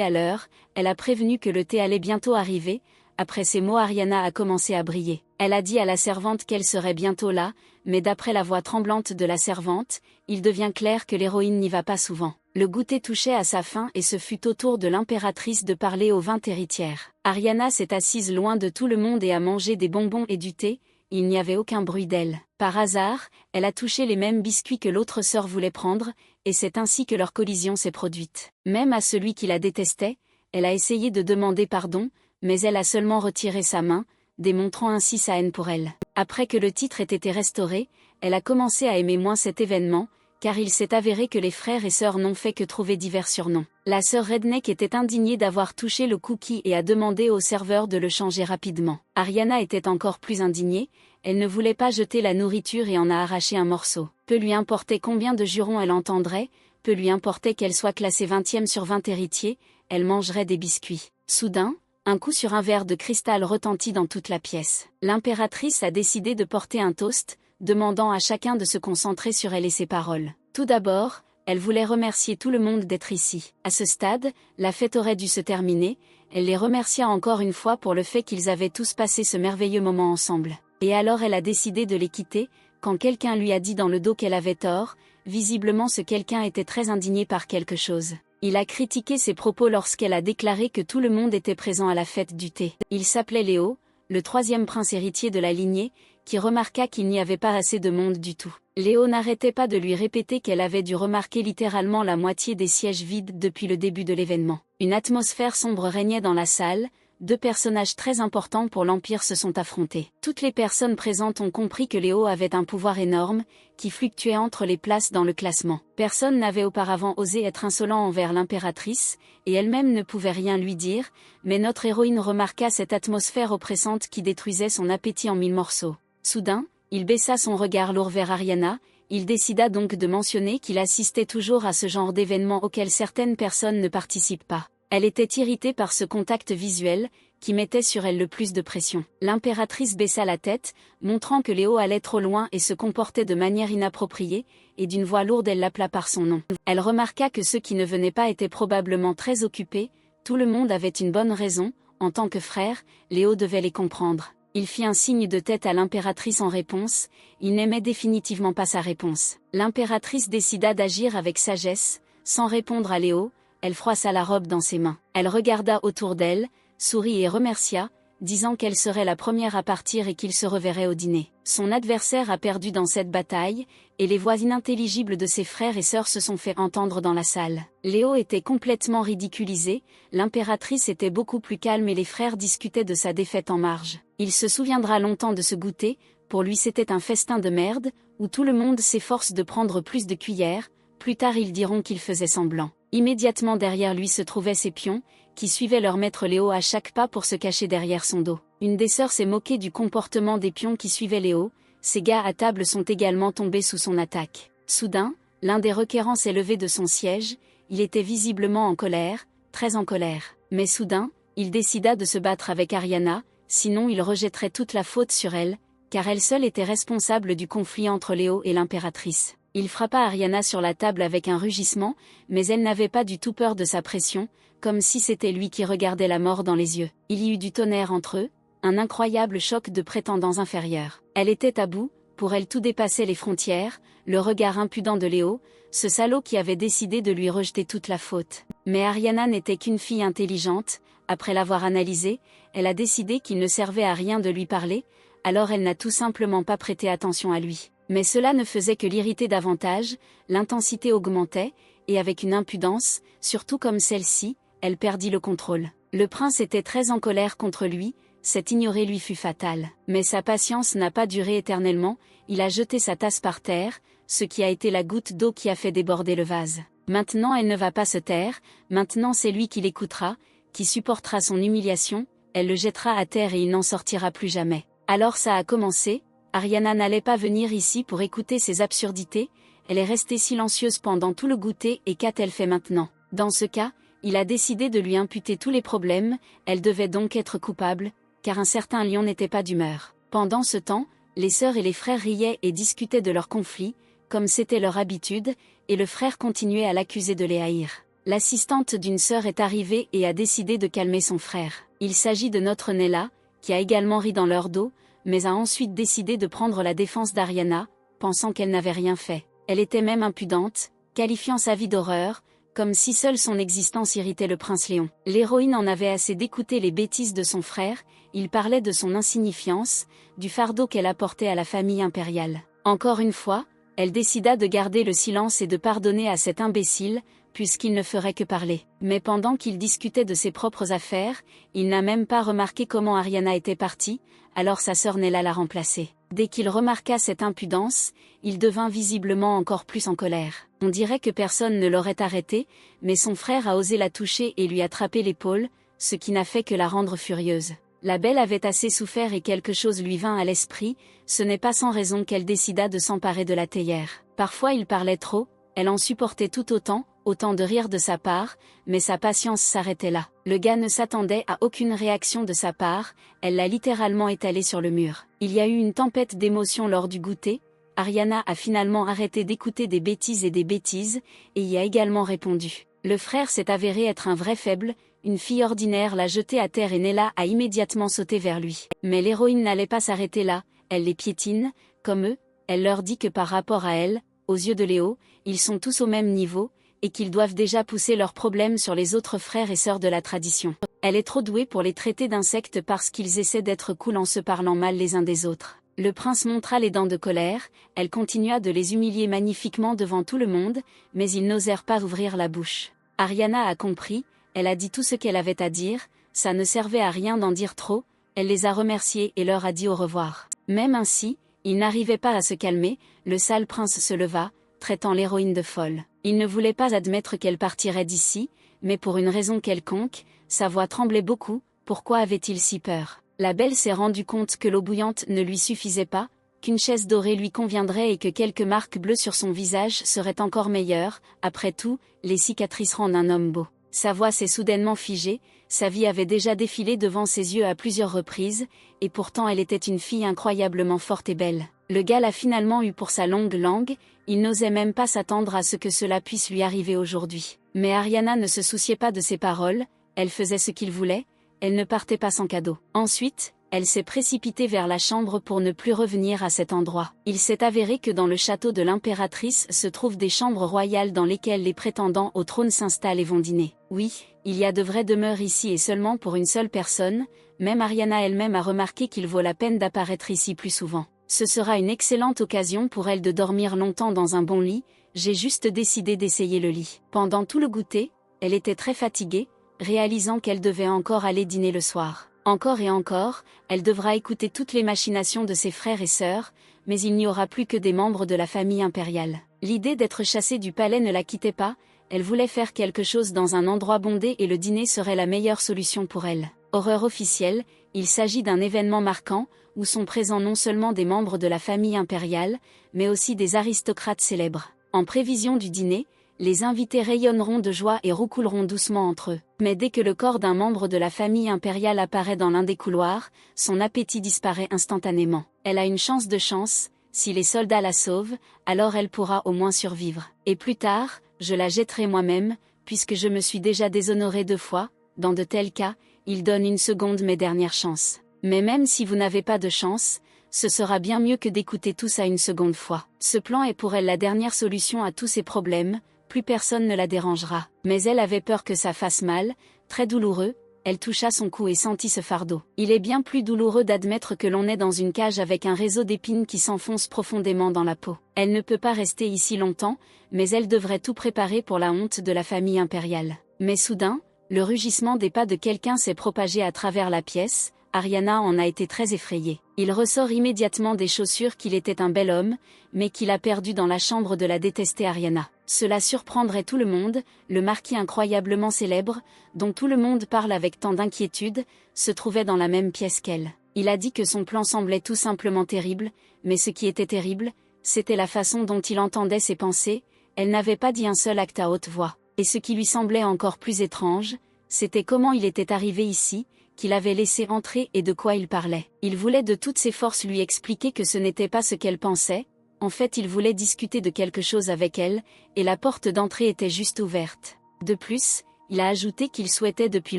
à l'heure, elle a prévenu que le thé allait bientôt arriver. Après ces mots, Ariana a commencé à briller. Elle a dit à la servante qu'elle serait bientôt là, mais d'après la voix tremblante de la servante, il devient clair que l'héroïne n'y va pas souvent. Le goûter touchait à sa fin et ce fut au tour de l'impératrice de parler aux 20 héritières. Ariana s'est assise loin de tout le monde et a mangé des bonbons et du thé. Il n'y avait aucun bruit d'elle. Par hasard, elle a touché les mêmes biscuits que l'autre sœur voulait prendre, et c'est ainsi que leur collision s'est produite. Même à celui qui la détestait, elle a essayé de demander pardon, mais elle a seulement retiré sa main, démontrant ainsi sa haine pour elle. Après que le titre ait été restauré, elle a commencé à aimer moins cet événement, car il s'est avéré que les frères et sœurs n'ont fait que trouver divers surnoms. La sœur Redneck était indignée d'avoir touché le cookie et a demandé au serveur de le changer rapidement. Ariana était encore plus indignée, elle ne voulait pas jeter la nourriture et en a arraché un morceau. Peu lui importait combien de jurons elle entendrait, peu lui importait qu'elle soit classée 20e sur 20 héritiers, elle mangerait des biscuits. Soudain, un coup sur un verre de cristal retentit dans toute la pièce. L'impératrice a décidé de porter un toast, demandant à chacun de se concentrer sur elle et ses paroles. Tout d'abord, elle voulait remercier tout le monde d'être ici. À ce stade, la fête aurait dû se terminer, elle les remercia encore une fois pour le fait qu'ils avaient tous passé ce merveilleux moment ensemble. Et alors elle a décidé de les quitter, quand quelqu'un lui a dit dans le dos qu'elle avait tort, visiblement ce quelqu'un était très indigné par quelque chose. Il a critiqué ses propos lorsqu'elle a déclaré que tout le monde était présent à la fête du thé. Il s'appelait Léo, le 3e prince héritier de la lignée, qui remarqua qu'il n'y avait pas assez de monde du tout. Léo n'arrêtait pas de lui répéter qu'elle avait dû remarquer littéralement la moitié des sièges vides depuis le début de l'événement. Une atmosphère sombre régnait dans la salle, 2 personnages très importants pour l'Empire se sont affrontés. Toutes les personnes présentes ont compris que Léo avait un pouvoir énorme, qui fluctuait entre les places dans le classement. Personne n'avait auparavant osé être insolent envers l'impératrice, et elle-même ne pouvait rien lui dire, mais notre héroïne remarqua cette atmosphère oppressante qui détruisait son appétit en 1000 morceaux. Soudain, il baissa son regard lourd vers Ariana, il décida donc de mentionner qu'il assistait toujours à ce genre d'événements auxquels certaines personnes ne participent pas. Elle était irritée par ce contact visuel, qui mettait sur elle le plus de pression. L'impératrice baissa la tête, montrant que Léo allait trop loin et se comportait de manière inappropriée, et d'une voix lourde elle l'appela par son nom. Elle remarqua que ceux qui ne venaient pas étaient probablement très occupés, tout le monde avait une bonne raison, en tant que frère, Léo devait les comprendre. Il fit un signe de tête à l'impératrice en réponse, il n'aimait définitivement pas sa réponse. L'impératrice décida d'agir avec sagesse, sans répondre à Léo, elle froissa la robe dans ses mains. Elle regarda autour d'elle, sourit et remercia, disant qu'elle serait la première à partir et qu'il se reverrait au dîner. Son adversaire a perdu dans cette bataille, et les voix inintelligibles de ses frères et sœurs se sont fait entendre dans la salle. Léo était complètement ridiculisé, l'impératrice était beaucoup plus calme et les frères discutaient de sa défaite en marge. Il se souviendra longtemps de ce goûter, pour lui c'était un festin de merde, où tout le monde s'efforce de prendre plus de cuillères, plus tard ils diront qu'il faisait semblant. Immédiatement derrière lui se trouvaient ses pions, qui suivaient leur maître Léo à chaque pas pour se cacher derrière son dos. Une des sœurs s'est moquée du comportement des pions qui suivaient Léo, ces gars à table sont également tombés sous son attaque. Soudain, l'un des requérants s'est levé de son siège, il était visiblement en colère, très en colère. Mais soudain, il décida de se battre avec Ariana, sinon il rejetterait toute la faute sur elle, car elle seule était responsable du conflit entre Léo et l'impératrice. Il frappa Ariana sur la table avec un rugissement, mais elle n'avait pas du tout peur de sa pression, comme si c'était lui qui regardait la mort dans les yeux. Il y eut du tonnerre entre eux, un incroyable choc de prétendants inférieurs. Elle était à bout, pour elle tout dépassait les frontières, le regard impudent de Léo, ce salaud qui avait décidé de lui rejeter toute la faute. Mais Ariana n'était qu'une fille intelligente, après l'avoir analysé, elle a décidé qu'il ne servait à rien de lui parler, alors elle n'a tout simplement pas prêté attention à lui. Mais cela ne faisait que l'irriter davantage, l'intensité augmentait, et avec une impudence, surtout comme celle-ci, elle perdit le contrôle. Le prince était très en colère contre lui, cet ignoré lui fut fatal. Mais sa patience n'a pas duré éternellement, il a jeté sa tasse par terre, ce qui a été la goutte d'eau qui a fait déborder le vase. Maintenant elle ne va pas se taire, maintenant c'est lui qui l'écoutera, qui supportera son humiliation, elle le jettera à terre et il n'en sortira plus jamais. Alors ça a commencé. Ariana n'allait pas venir ici pour écouter ces absurdités, elle est restée silencieuse pendant tout le goûter et qu'a-t-elle fait maintenant? Dans ce cas, il a décidé de lui imputer tous les problèmes, elle devait donc être coupable, car un certain lion n'était pas d'humeur. Pendant ce temps, les sœurs et les frères riaient et discutaient de leur conflit, comme c'était leur habitude, et le frère continuait à l'accuser de les haïr. L'assistante d'une sœur est arrivée et a décidé de calmer son frère. Il s'agit de notre Nella, qui a également ri dans leur dos, mais a ensuite décidé de prendre la défense d'Ariana, pensant qu'elle n'avait rien fait. Elle était même impudente, qualifiant sa vie d'horreur, comme si seule son existence irritait le prince Léon. L'héroïne en avait assez d'écouter les bêtises de son frère, il parlait de son insignifiance, du fardeau qu'elle apportait à la famille impériale. Encore une fois, elle décida de garder le silence et de pardonner à cet imbécile, puisqu'il ne ferait que parler. Mais pendant qu'il discutait de ses propres affaires, il n'a même pas remarqué comment Ariana était partie, alors sa sœur Nella l'a remplacée. Dès qu'il remarqua cette impudence, il devint visiblement encore plus en colère. On dirait que personne ne l'aurait arrêté, mais son frère a osé la toucher et lui attraper l'épaule, ce qui n'a fait que la rendre furieuse. La belle avait assez souffert et quelque chose lui vint à l'esprit, ce n'est pas sans raison qu'elle décida de s'emparer de la théière. Parfois il parlait trop, elle en supportait tout autant de rire de sa part, mais sa patience s'arrêtait là. Le gars ne s'attendait à aucune réaction de sa part, elle l'a littéralement étalé sur le mur. Il y a eu une tempête d'émotions lors du goûter, Ariana a finalement arrêté d'écouter des bêtises, et y a également répondu. Le frère s'est avéré être un vrai faible, une fille ordinaire l'a jeté à terre et Nella a immédiatement sauté vers lui. Mais l'héroïne n'allait pas s'arrêter là, elle les piétine, comme eux, elle leur dit que par rapport à elle, aux yeux de Léo, ils sont tous au même niveau, et qu'ils doivent déjà pousser leurs problèmes sur les autres frères et sœurs de la tradition. Elle est trop douée pour les traiter d'insectes parce qu'ils essaient d'être cool en se parlant mal les uns des autres. Le prince montra les dents de colère, elle continua de les humilier magnifiquement devant tout le monde, mais ils n'osèrent pas ouvrir la bouche. Ariana a compris, elle a dit tout ce qu'elle avait à dire, ça ne servait à rien d'en dire trop, elle les a remerciés et leur a dit au revoir. Même ainsi, il n'arrivait pas à se calmer, le sale prince se leva, traitant l'héroïne de folle. Il ne voulait pas admettre qu'elle partirait d'ici, mais pour une raison quelconque, sa voix tremblait beaucoup, pourquoi avait-il si peur? La belle s'est rendue compte que l'eau bouillante ne lui suffisait pas, qu'une chaise dorée lui conviendrait et que quelques marques bleues sur son visage seraient encore meilleures, après tout, les cicatrices rendent un homme beau. Sa voix s'est soudainement figée, sa vie avait déjà défilé devant ses yeux à plusieurs reprises, et pourtant elle était une fille incroyablement forte et belle. Le gars l'a finalement eu pour sa longue langue, il n'osait même pas s'attendre à ce que cela puisse lui arriver aujourd'hui. Mais Ariana ne se souciait pas de ses paroles, elle faisait ce qu'il voulait, elle ne partait pas sans cadeau. Ensuite, Elle s'est précipitée vers la chambre pour ne plus revenir à cet endroit. Il s'est avéré que dans le château de l'impératrice se trouvent des chambres royales dans lesquelles les prétendants au trône s'installent et vont dîner. Oui, il y a de vraies demeures ici et seulement pour une seule personne, même Ariana elle-même a remarqué qu'il vaut la peine d'apparaître ici plus souvent. Ce sera une excellente occasion pour elle de dormir longtemps dans un bon lit, j'ai juste décidé d'essayer le lit. Pendant tout le goûter, elle était très fatiguée, réalisant qu'elle devait encore aller dîner le soir. Encore et encore, elle devra écouter toutes les machinations de ses frères et sœurs, mais il n'y aura plus que des membres de la famille impériale. L'idée d'être chassée du palais ne la quittait pas, elle voulait faire quelque chose dans un endroit bondé et le dîner serait la meilleure solution pour elle. Horreur officielle, il s'agit d'un événement marquant, où sont présents non seulement des membres de la famille impériale, mais aussi des aristocrates célèbres. En prévision du dîner, les invités rayonneront de joie et roucouleront doucement entre eux. Mais dès que le corps d'un membre de la famille impériale apparaît dans l'un des couloirs, son appétit disparaît instantanément. Elle a une chance de chance, si les soldats la sauvent, alors elle pourra au moins survivre. Et plus tard, je la jetterai moi-même, puisque je me suis déjà déshonorée 2 fois, dans de tels cas, il donne une seconde mes dernières chances. Mais même si vous n'avez pas de chance, ce sera bien mieux que d'écouter tout ça une seconde fois. Ce plan est pour elle la dernière solution à tous ses problèmes, plus personne ne la dérangera. Mais elle avait peur que ça fasse mal, très douloureux, elle toucha son cou et sentit ce fardeau. Il est bien plus douloureux d'admettre que l'on est dans une cage avec un réseau d'épines qui s'enfonce profondément dans la peau. Elle ne peut pas rester ici longtemps, mais elle devrait tout préparer pour la honte de la famille impériale. Mais soudain, le rugissement des pas de quelqu'un s'est propagé à travers la pièce, Ariana en a été très effrayée. Il ressort immédiatement des chaussures qu'il était un bel homme, mais qu'il a perdu dans la chambre de la détestée Ariana. Cela surprendrait tout le monde, le marquis incroyablement célèbre, dont tout le monde parle avec tant d'inquiétude, se trouvait dans la même pièce qu'elle. Il a dit que son plan semblait tout simplement terrible, mais ce qui était terrible, c'était la façon dont il entendait ses pensées, elle n'avait pas dit un seul acte à haute voix. Et ce qui lui semblait encore plus étrange, c'était comment il était arrivé ici, qu'il avait laissé entrer et de quoi il parlait. Il voulait de toutes ses forces lui expliquer que ce n'était pas ce qu'elle pensait, en fait il voulait discuter de quelque chose avec elle, et la porte d'entrée était juste ouverte. De plus, il a ajouté qu'il souhaitait depuis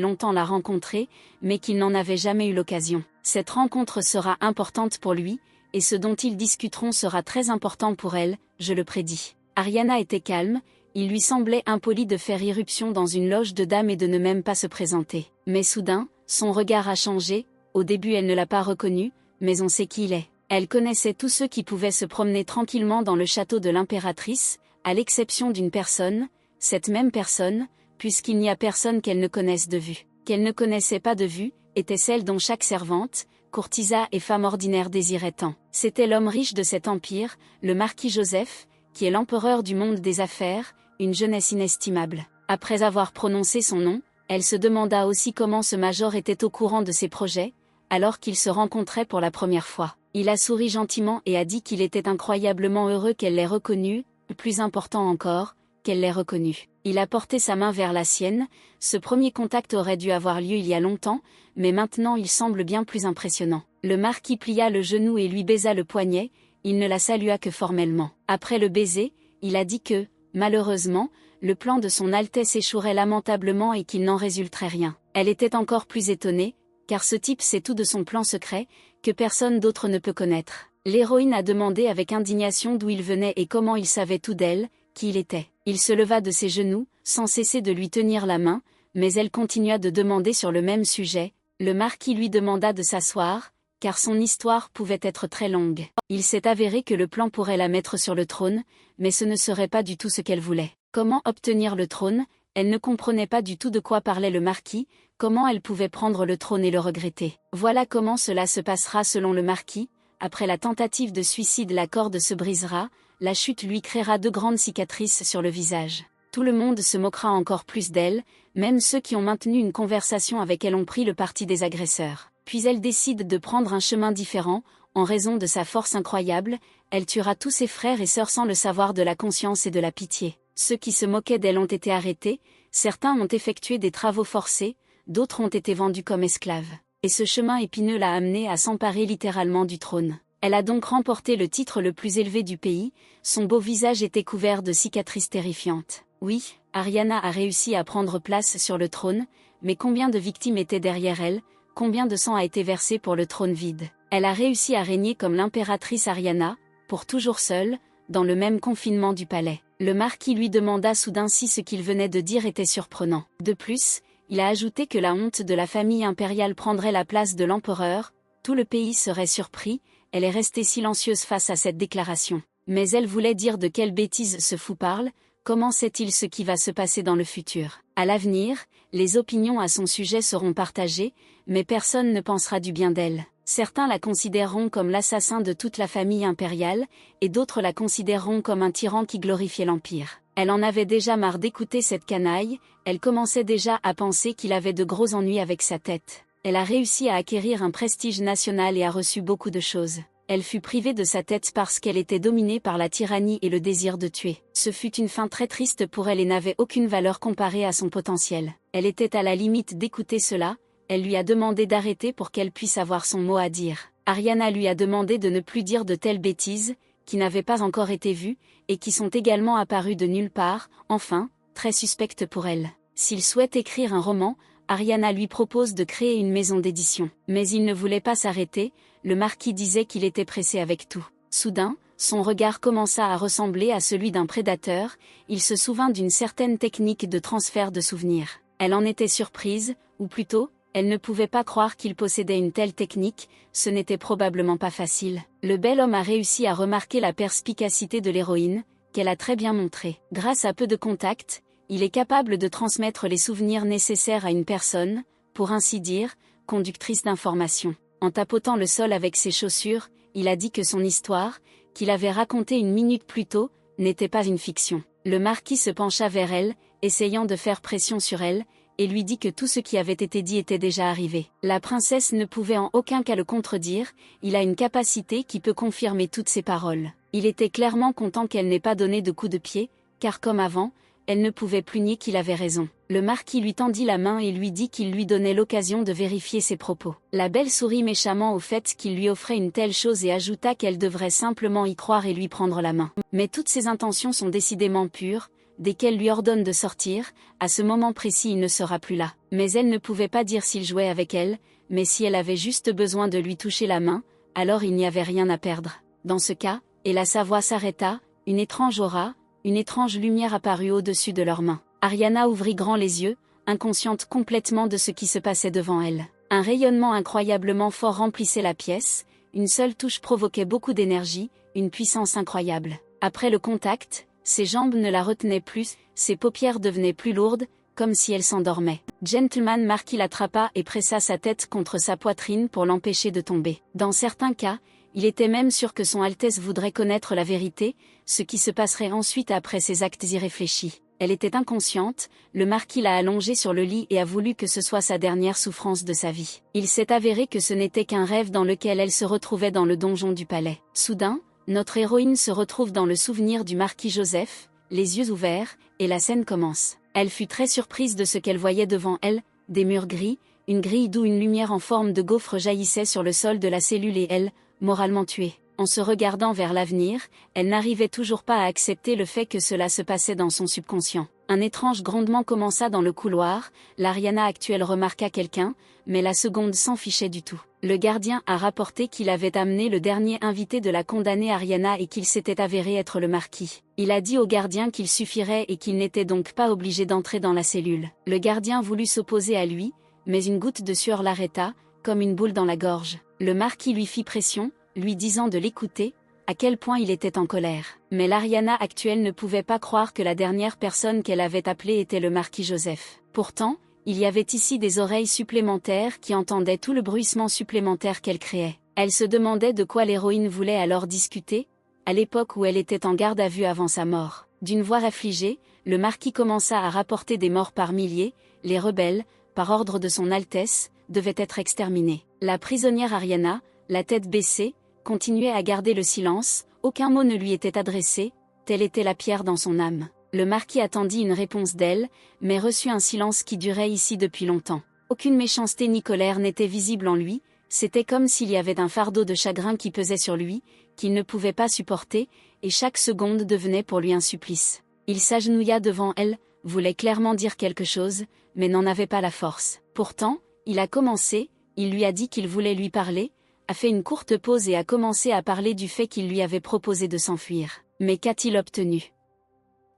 longtemps la rencontrer, mais qu'il n'en avait jamais eu l'occasion. Cette rencontre sera importante pour lui, et ce dont ils discuteront sera très important pour elle, je le prédis. Ariana était calme, il lui semblait impoli de faire irruption dans une loge de dames et de ne même pas se présenter. Mais soudain, son regard a changé, au début elle ne l'a pas reconnu, mais on sait qui il est. Elle connaissait tous ceux qui pouvaient se promener tranquillement dans le château de l'impératrice, à l'exception d'une personne, cette même personne, puisqu'il n'y a personne qu'elle ne connaisse de vue. Qu'elle ne connaissait pas de vue, était celle dont chaque servante, courtisan et femme ordinaire désirait tant. C'était l'homme riche de cet empire, le marquis Joseph, qui est l'empereur du monde des affaires, une jeunesse inestimable. Après avoir prononcé son nom, elle se demanda aussi comment ce major était au courant de ses projets, alors qu'ils se rencontraient pour la première fois. Il a souri gentiment et a dit qu'il était incroyablement heureux qu'elle l'ait reconnu, plus important encore, qu'elle l'ait reconnu. Il a porté sa main vers la sienne, ce premier contact aurait dû avoir lieu il y a longtemps, mais maintenant il semble bien plus impressionnant. Le marquis plia le genou et lui baisa le poignet, il ne la salua que formellement. Après le baiser, il a dit que, malheureusement, le plan de son Altesse échouerait lamentablement et qu'il n'en résulterait rien. Elle était encore plus étonnée, car ce type sait tout de son plan secret, que personne d'autre ne peut connaître. L'héroïne a demandé avec indignation d'où il venait et comment il savait tout d'elle, qui il était. Il se leva de ses genoux, sans cesser de lui tenir la main, mais elle continua de demander sur le même sujet. Le marquis lui demanda de s'asseoir, car son histoire pouvait être très longue. Il s'est avéré que le plan pourrait la mettre sur le trône, mais ce ne serait pas du tout ce qu'elle voulait. Comment obtenir le trône? Elle ne comprenait pas du tout de quoi parlait le marquis, comment elle pouvait prendre le trône et le regretter. Voilà comment cela se passera selon le marquis. Après la tentative de suicide, la corde se brisera, la chute lui créera 2 grandes cicatrices sur le visage. Tout le monde se moquera encore plus d'elle, même ceux qui ont maintenu une conversation avec elle ont pris le parti des agresseurs. Puis elle décide de prendre un chemin différent, en raison de sa force incroyable, elle tuera tous ses frères et sœurs sans le savoir de la conscience et de la pitié. Ceux qui se moquaient d'elle ont été arrêtés, certains ont effectué des travaux forcés, d'autres ont été vendus comme esclaves. Et ce chemin épineux l'a amenée à s'emparer littéralement du trône. Elle a donc remporté le titre le plus élevé du pays, son beau visage était couvert de cicatrices terrifiantes. Oui, Ariana a réussi à prendre place sur le trône, mais combien de victimes étaient derrière elle, combien de sang a été versé pour le trône vide. Elle a réussi à régner comme l'impératrice Ariana, pour toujours seule, dans le même confinement du palais. Le marquis lui demanda soudain si ce qu'il venait de dire était surprenant. De plus, il a ajouté que la honte de la famille impériale prendrait la place de l'empereur, tout le pays serait surpris. Elle est restée silencieuse face à cette déclaration. Mais elle voulait dire de quelle bêtise ce fou parle, comment sait-il ce qui va se passer dans le futur? À l'avenir, les opinions à son sujet seront partagées, mais personne ne pensera du bien d'elle. Certains la considéreront comme l'assassin de toute la famille impériale, et d'autres la considéreront comme un tyran qui glorifiait l'Empire. Elle en avait déjà marre d'écouter cette canaille, elle commençait déjà à penser qu'il avait de gros ennuis avec sa tête. Elle a réussi à acquérir un prestige national et a reçu beaucoup de choses. Elle fut privée de sa tête parce qu'elle était dominée par la tyrannie et le désir de tuer. Ce fut une fin très triste pour elle et n'avait aucune valeur comparée à son potentiel. Elle était à la limite d'écouter cela. Elle lui a demandé d'arrêter pour qu'elle puisse avoir son mot à dire. Ariana lui a demandé de ne plus dire de telles bêtises, qui n'avaient pas encore été vues, et qui sont également apparues de nulle part, enfin, très suspectes pour elle. S'il souhaite écrire un roman, Ariana lui propose de créer une maison d'édition. Mais il ne voulait pas s'arrêter, le marquis disait qu'il était pressé avec tout. Soudain, son regard commença à ressembler à celui d'un prédateur, il se souvint d'une certaine technique de transfert de souvenirs. Elle en était surprise, ou plutôt, elle ne pouvait pas croire qu'il possédait une telle technique, ce n'était probablement pas facile. Le bel homme a réussi à remarquer la perspicacité de l'héroïne, qu'elle a très bien montrée. Grâce à peu de contacts, il est capable de transmettre les souvenirs nécessaires à une personne, pour ainsi dire, conductrice d'informations. En tapotant le sol avec ses chaussures, il a dit que son histoire, qu'il avait racontée une minute plus tôt, n'était pas une fiction. Le marquis se pencha vers elle, essayant de faire pression sur elle, et lui dit que tout ce qui avait été dit était déjà arrivé. La princesse ne pouvait en aucun cas le contredire, il a une capacité qui peut confirmer toutes ses paroles. Il était clairement content qu'elle n'ait pas donné de coup de pied, car comme avant, elle ne pouvait plus nier qu'il avait raison. Le marquis lui tendit la main et lui dit qu'il lui donnait l'occasion de vérifier ses propos. La belle sourit méchamment au fait qu'il lui offrait une telle chose et ajouta qu'elle devrait simplement y croire et lui prendre la main. Mais toutes ses intentions sont décidément pures. Dès qu'elle lui ordonne de sortir, à ce moment précis il ne sera plus là. Mais elle ne pouvait pas dire s'il jouait avec elle, mais si elle avait juste besoin de lui toucher la main, alors il n'y avait rien à perdre. Dans ce cas, et sa voix s'arrêta, une étrange aura, une étrange lumière apparut au-dessus de leurs mains. Ariana ouvrit grand les yeux, inconsciente complètement de ce qui se passait devant elle. Un rayonnement incroyablement fort remplissait la pièce, une seule touche provoquait beaucoup d'énergie, une puissance incroyable. Après le contact, ses jambes ne la retenaient plus, ses paupières devenaient plus lourdes, comme si elle s'endormait. Gentleman Marquis l'attrapa et pressa sa tête contre sa poitrine pour l'empêcher de tomber. Dans certains cas, il était même sûr que son Altesse voudrait connaître la vérité, ce qui se passerait ensuite après ses actes irréfléchis. Elle était inconsciente, le marquis l'a allongée sur le lit et a voulu que ce soit sa dernière souffrance de sa vie. Il s'est avéré que ce n'était qu'un rêve dans lequel elle se retrouvait dans le donjon du palais. Soudain, notre héroïne se retrouve dans le souvenir du marquis Joseph, les yeux ouverts, et la scène commence. Elle fut très surprise de ce qu'elle voyait devant elle, des murs gris, une grille d'où une lumière en forme de gaufre jaillissait sur le sol de la cellule et elle, moralement tuée. En se regardant vers l'avenir, elle n'arrivait toujours pas à accepter le fait que cela se passait dans son subconscient. Un étrange grondement commença dans le couloir, l'Ariana actuelle remarqua quelqu'un, mais la seconde s'en fichait du tout. Le gardien a rapporté qu'il avait amené le dernier invité de la condamnée Ariana et qu'il s'était avéré être le marquis. Il a dit au gardien qu'il suffirait et qu'il n'était donc pas obligé d'entrer dans la cellule. Le gardien voulut s'opposer à lui, mais une goutte de sueur l'arrêta, comme une boule dans la gorge. Le marquis lui fit pression, lui disant de l'écouter, à quel point il était en colère. Mais l'Ariana actuelle ne pouvait pas croire que la dernière personne qu'elle avait appelée était le marquis Joseph. Pourtant, il y avait ici des oreilles supplémentaires qui entendaient tout le bruissement supplémentaire qu'elle créait. Elle se demandait de quoi l'héroïne voulait alors discuter, à l'époque où elle était en garde à vue avant sa mort. D'une voix affligée, le marquis commença à rapporter des morts par milliers, les rebelles, par ordre de son Altesse, devaient être exterminés. La prisonnière Ariana, la tête baissée, continuait à garder le silence, aucun mot ne lui était adressé, telle était la pierre dans son âme. Le marquis attendit une réponse d'elle, mais reçut un silence qui durait ici depuis longtemps. Aucune méchanceté ni colère n'était visible en lui, c'était comme s'il y avait un fardeau de chagrin qui pesait sur lui, qu'il ne pouvait pas supporter, et chaque seconde devenait pour lui un supplice. Il s'agenouilla devant elle, voulait clairement dire quelque chose, mais n'en avait pas la force. Pourtant, il a commencé, Il lui a dit qu'il voulait lui parler, a fait une courte pause et a commencé à parler du fait qu'il lui avait proposé de s'enfuir. Mais qu'a-t-il obtenu?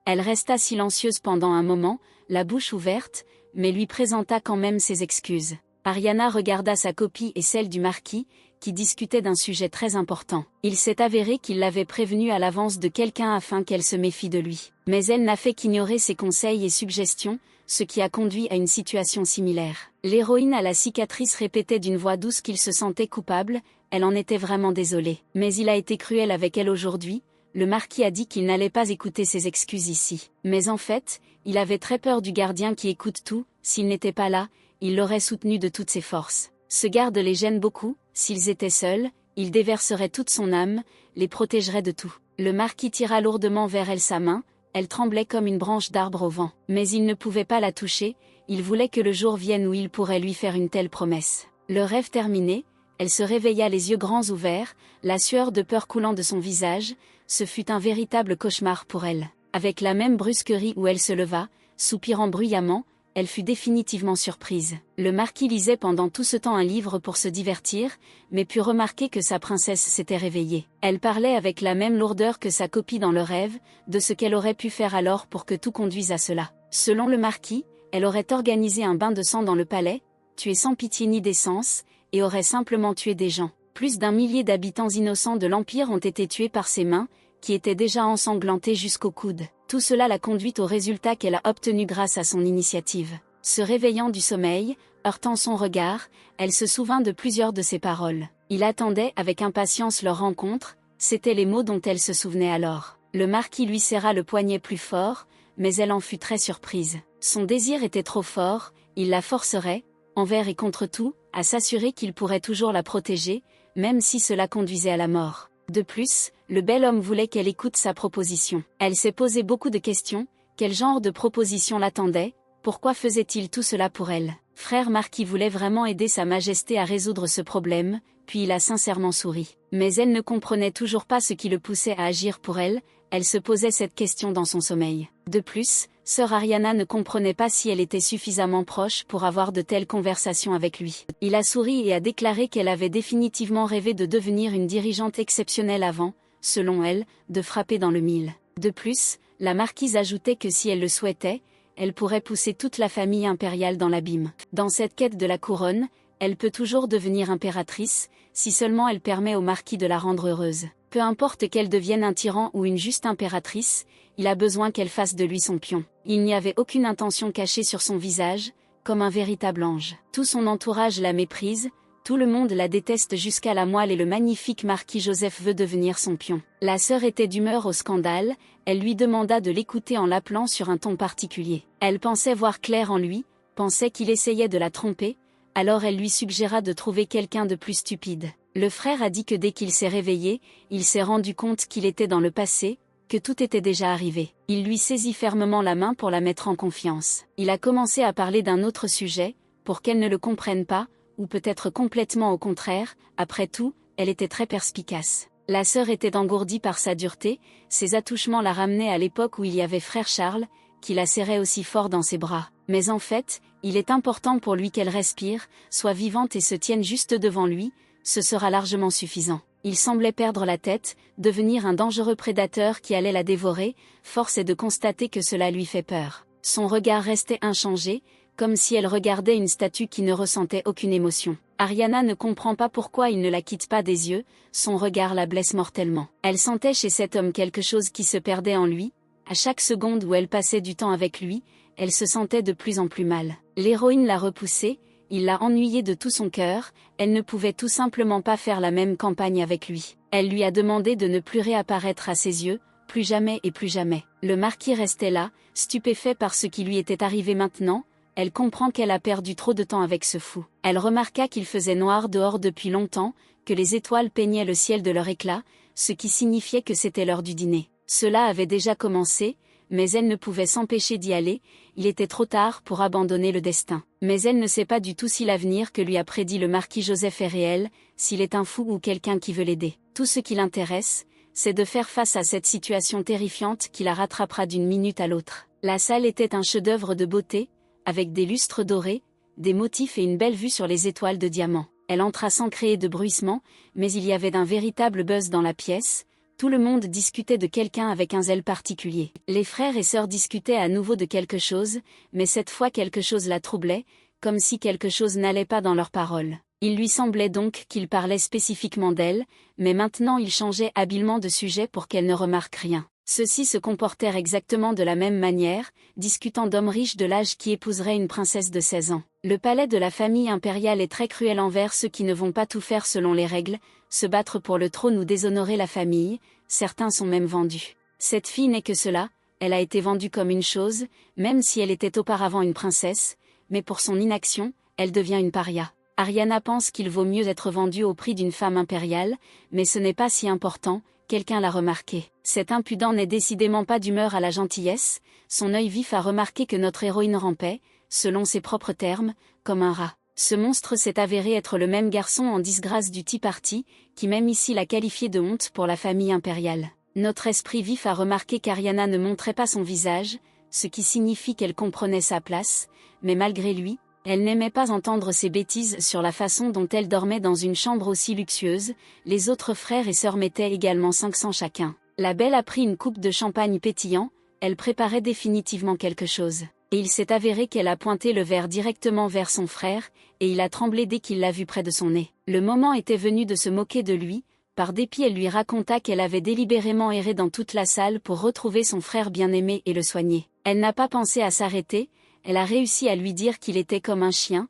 Elle resta silencieuse pendant un moment, la bouche ouverte, mais lui présenta quand même ses excuses. Ariana regarda sa copie et celle du marquis, qui discutaient d'un sujet très important. Il s'est avéré qu'il l'avait prévenue à l'avance de quelqu'un afin qu'elle se méfie de lui. Mais elle n'a fait qu'ignorer ses conseils et suggestions, ce qui a conduit à une situation similaire. L'héroïne à la cicatrice répétait d'une voix douce qu'il se sentait coupable, elle en était vraiment désolée. Mais il a été cruel avec elle aujourd'hui. Le marquis a dit qu'il n'allait pas écouter ses excuses ici. Mais en fait, il avait très peur du gardien qui écoute tout. S'il n'était pas là, il l'aurait soutenu de toutes ses forces. Ce garde les gêne beaucoup, s'ils étaient seuls, il déverserait toute son âme, les protégerait de tout. Le marquis tira lourdement vers elle sa main, elle tremblait comme une branche d'arbre au vent. Mais il ne pouvait pas la toucher, il voulait que le jour vienne où il pourrait lui faire une telle promesse. Le rêve terminé, elle se réveilla les yeux grands ouverts, la sueur de peur coulant de son visage, ce fut un véritable cauchemar pour elle. Avec la même brusquerie où elle se leva, soupirant bruyamment, elle fut définitivement surprise. Le marquis lisait pendant tout ce temps un livre pour se divertir, mais put remarquer que sa princesse s'était réveillée. Elle parlait avec la même lourdeur que sa copie dans le rêve, de ce qu'elle aurait pu faire alors pour que tout conduise à cela. Selon le marquis, elle aurait organisé un bain de sang dans le palais, tué sans pitié ni décence, et aurait simplement tué des gens. Plus d'1 millier d'habitants innocents de l'Empire ont été tués par ses mains, qui étaient déjà ensanglantées jusqu'au coude. Tout cela l'a conduite au résultat qu'elle a obtenu grâce à son initiative. Se réveillant du sommeil, heurtant son regard, elle se souvint de plusieurs de ses paroles. Il attendait avec impatience leur rencontre, c'étaient les mots dont elle se souvenait alors. Le marquis lui serra le poignet plus fort, mais elle en fut très surprise. Son désir était trop fort, il la forcerait, envers et contre tout, à s'assurer qu'il pourrait toujours la protéger, même si cela conduisait à la mort. De plus, le bel homme voulait qu'elle écoute sa proposition. Elle s'est posé beaucoup de questions, quel genre de proposition l'attendait, pourquoi faisait-il tout cela pour elle? Frère Marquis voulait vraiment aider Sa Majesté à résoudre ce problème, puis il a sincèrement souri. Mais elle ne comprenait toujours pas ce qui le poussait à agir pour elle, elle se posait cette question dans son sommeil. De plus, sœur Ariana ne comprenait pas si elle était suffisamment proche pour avoir de telles conversations avec lui. Il a souri et a déclaré qu'elle avait définitivement rêvé de devenir une dirigeante exceptionnelle avant, selon elle, de frapper dans le mille. De plus, la marquise ajoutait que si elle le souhaitait, elle pourrait pousser toute la famille impériale dans l'abîme. Dans cette quête de la couronne, elle peut toujours devenir impératrice, si seulement elle permet au marquis de la rendre heureuse. Peu importe qu'elle devienne un tyran ou une juste impératrice, il a besoin qu'elle fasse de lui son pion. Il n'y avait aucune intention cachée sur son visage, comme un véritable ange. Tout son entourage la méprise, tout le monde la déteste jusqu'à la moelle et le magnifique marquis Joseph veut devenir son pion. La sœur était d'humeur au scandale, elle lui demanda de l'écouter en l'appelant sur un ton particulier. Elle pensait voir clair en lui, pensait qu'il essayait de la tromper, alors elle lui suggéra de trouver quelqu'un de plus stupide. Le frère a dit que dès qu'il s'est réveillé, il s'est rendu compte qu'il était dans le passé, que tout était déjà arrivé. Il lui saisit fermement la main pour la mettre en confiance. Il a commencé à parler d'un autre sujet, pour qu'elle ne le comprenne pas, ou peut-être complètement au contraire, après tout, elle était très perspicace. La sœur était engourdie par sa dureté, ses attouchements la ramenaient à l'époque où il y avait frère Charles, qui la serrait aussi fort dans ses bras. Mais en fait, il est important pour lui qu'elle respire, soit vivante et se tienne juste devant lui, ce sera largement suffisant. Il semblait perdre la tête, devenir un dangereux prédateur qui allait la dévorer, force est de constater que cela lui fait peur. Son regard restait inchangé, comme si elle regardait une statue qui ne ressentait aucune émotion. Ariana ne comprend pas pourquoi il ne la quitte pas des yeux, son regard la blesse mortellement. Elle sentait chez cet homme quelque chose qui se perdait en lui, à chaque seconde où elle passait du temps avec lui, elle se sentait de plus en plus mal. L'héroïne l'a repoussée, il l'a ennuyée de tout son cœur, elle ne pouvait tout simplement pas faire la même campagne avec lui. Elle lui a demandé de ne plus réapparaître à ses yeux, plus jamais et plus jamais. Le marquis restait là, stupéfait par ce qui lui était arrivé maintenant, elle comprend qu'elle a perdu trop de temps avec ce fou. Elle remarqua qu'il faisait noir dehors depuis longtemps, que les étoiles peignaient le ciel de leur éclat, ce qui signifiait que c'était l'heure du dîner. Cela avait déjà commencé, mais elle ne pouvait s'empêcher d'y aller, il était trop tard pour abandonner le destin. Mais elle ne sait pas du tout si l'avenir que lui a prédit le marquis Joseph est réel, s'il est un fou ou quelqu'un qui veut l'aider. Tout ce qui l'intéresse, c'est de faire face à cette situation terrifiante qui la rattrapera d'une minute à l'autre. La salle était un chef-d'œuvre de beauté, avec des lustres dorés, des motifs et une belle vue sur les étoiles de diamants. Elle entra sans créer de bruissement, mais il y avait d'un véritable buzz dans la pièce. Tout le monde discutait de quelqu'un avec un zèle particulier. Les frères et sœurs discutaient à nouveau de quelque chose, mais cette fois quelque chose la troublait, comme si quelque chose n'allait pas dans leurs paroles. Il lui semblait donc qu'ils parlaient spécifiquement d'elle, mais maintenant ils changeaient habilement de sujet pour qu'elle ne remarque rien. Ceux-ci se comportèrent exactement de la même manière, discutant d'hommes riches de l'âge qui épouseraient une princesse de 16 ans. Le palais de la famille impériale est très cruel envers ceux qui ne vont pas tout faire selon les règles, se battre pour le trône ou déshonorer la famille, certains sont même vendus. Cette fille n'est que cela, elle a été vendue comme une chose, même si elle était auparavant une princesse, mais pour son inaction, elle devient une paria. Ariana pense qu'il vaut mieux être vendue au prix d'une femme impériale, mais ce n'est pas si important, quelqu'un l'a remarqué. Cet impudent n'est décidément pas d'humeur à la gentillesse, son œil vif a remarqué que notre héroïne rampait, selon ses propres termes, comme un rat. Ce monstre s'est avéré être le même garçon en disgrâce du Tea Party, qui même ici l'a qualifié de honte pour la famille impériale. Notre esprit vif a remarqué qu'Ariana ne montrait pas son visage, ce qui signifie qu'elle comprenait sa place, mais malgré lui, elle n'aimait pas entendre ses bêtises sur la façon dont elle dormait dans une chambre aussi luxueuse. Les autres frères et sœurs mettaient également 500 chacun. La belle a pris une coupe de champagne pétillant, elle préparait définitivement quelque chose. Et il s'est avéré qu'elle a pointé le verre directement vers son frère, et il a tremblé dès qu'il l'a vu près de son nez. Le moment était venu de se moquer de lui. Par dépit, elle lui raconta qu'elle avait délibérément erré dans toute la salle pour retrouver son frère bien-aimé et le soigner. Elle n'a pas pensé à s'arrêter, elle a réussi à lui dire qu'il était comme un chien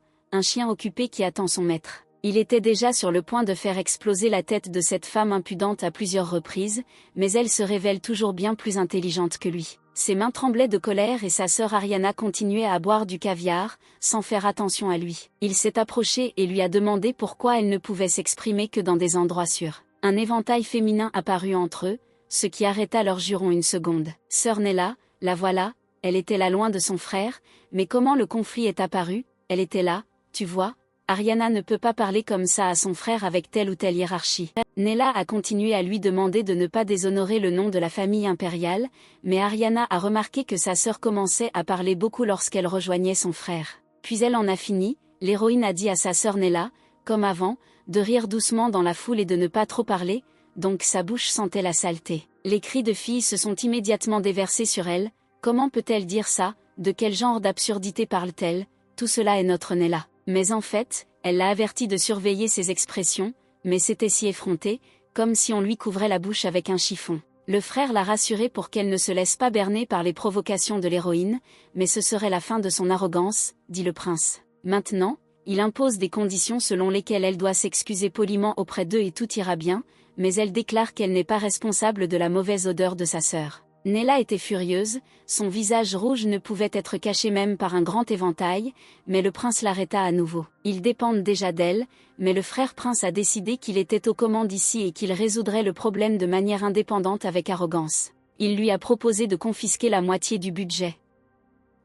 occupé qui attend son maître. Il était déjà sur le point de faire exploser la tête de cette femme impudente à plusieurs reprises, mais elle se révèle toujours bien plus intelligente que lui. Ses mains tremblaient de colère et sa sœur Ariana continuait à boire du caviar, sans faire attention à lui. Il s'est approché et lui a demandé pourquoi elle ne pouvait s'exprimer que dans des endroits sûrs. Un éventail féminin apparut entre eux, ce qui arrêta leur juron une seconde. Sœur Nella, la voilà, elle était là loin de son frère, mais comment le conflit est apparu? Elle était là, tu vois. Ariana ne peut pas parler comme ça à son frère avec telle ou telle hiérarchie. Nella a continué à lui demander de ne pas déshonorer le nom de la famille impériale, mais Ariana a remarqué que sa sœur commençait à parler beaucoup lorsqu'elle rejoignait son frère. Puis elle en a fini, l'héroïne a dit à sa sœur Nella, comme avant, de rire doucement dans la foule et de ne pas trop parler, donc sa bouche sentait la saleté. Les cris de filles se sont immédiatement déversés sur elle. Comment peut-elle dire ça? De quel genre d'absurdité parle-t-elle? Tout cela est notre Nella. Mais en fait, elle l'a averti de surveiller ses expressions, mais c'était si effronté, comme si on lui couvrait la bouche avec un chiffon. Le frère l'a rassurée pour qu'elle ne se laisse pas berner par les provocations de l'héroïne, mais ce serait la fin de son arrogance, dit le prince. Maintenant, il impose des conditions selon lesquelles elle doit s'excuser poliment auprès d'eux et tout ira bien, mais elle déclare qu'elle n'est pas responsable de la mauvaise odeur de sa sœur. Nella était furieuse, son visage rouge ne pouvait être caché même par un grand éventail, mais le prince l'arrêta à nouveau. Ils dépendent déjà d'elle, mais le frère prince a décidé qu'il était aux commandes ici et qu'il résoudrait le problème de manière indépendante avec arrogance. Il lui a proposé de confisquer la moitié du budget.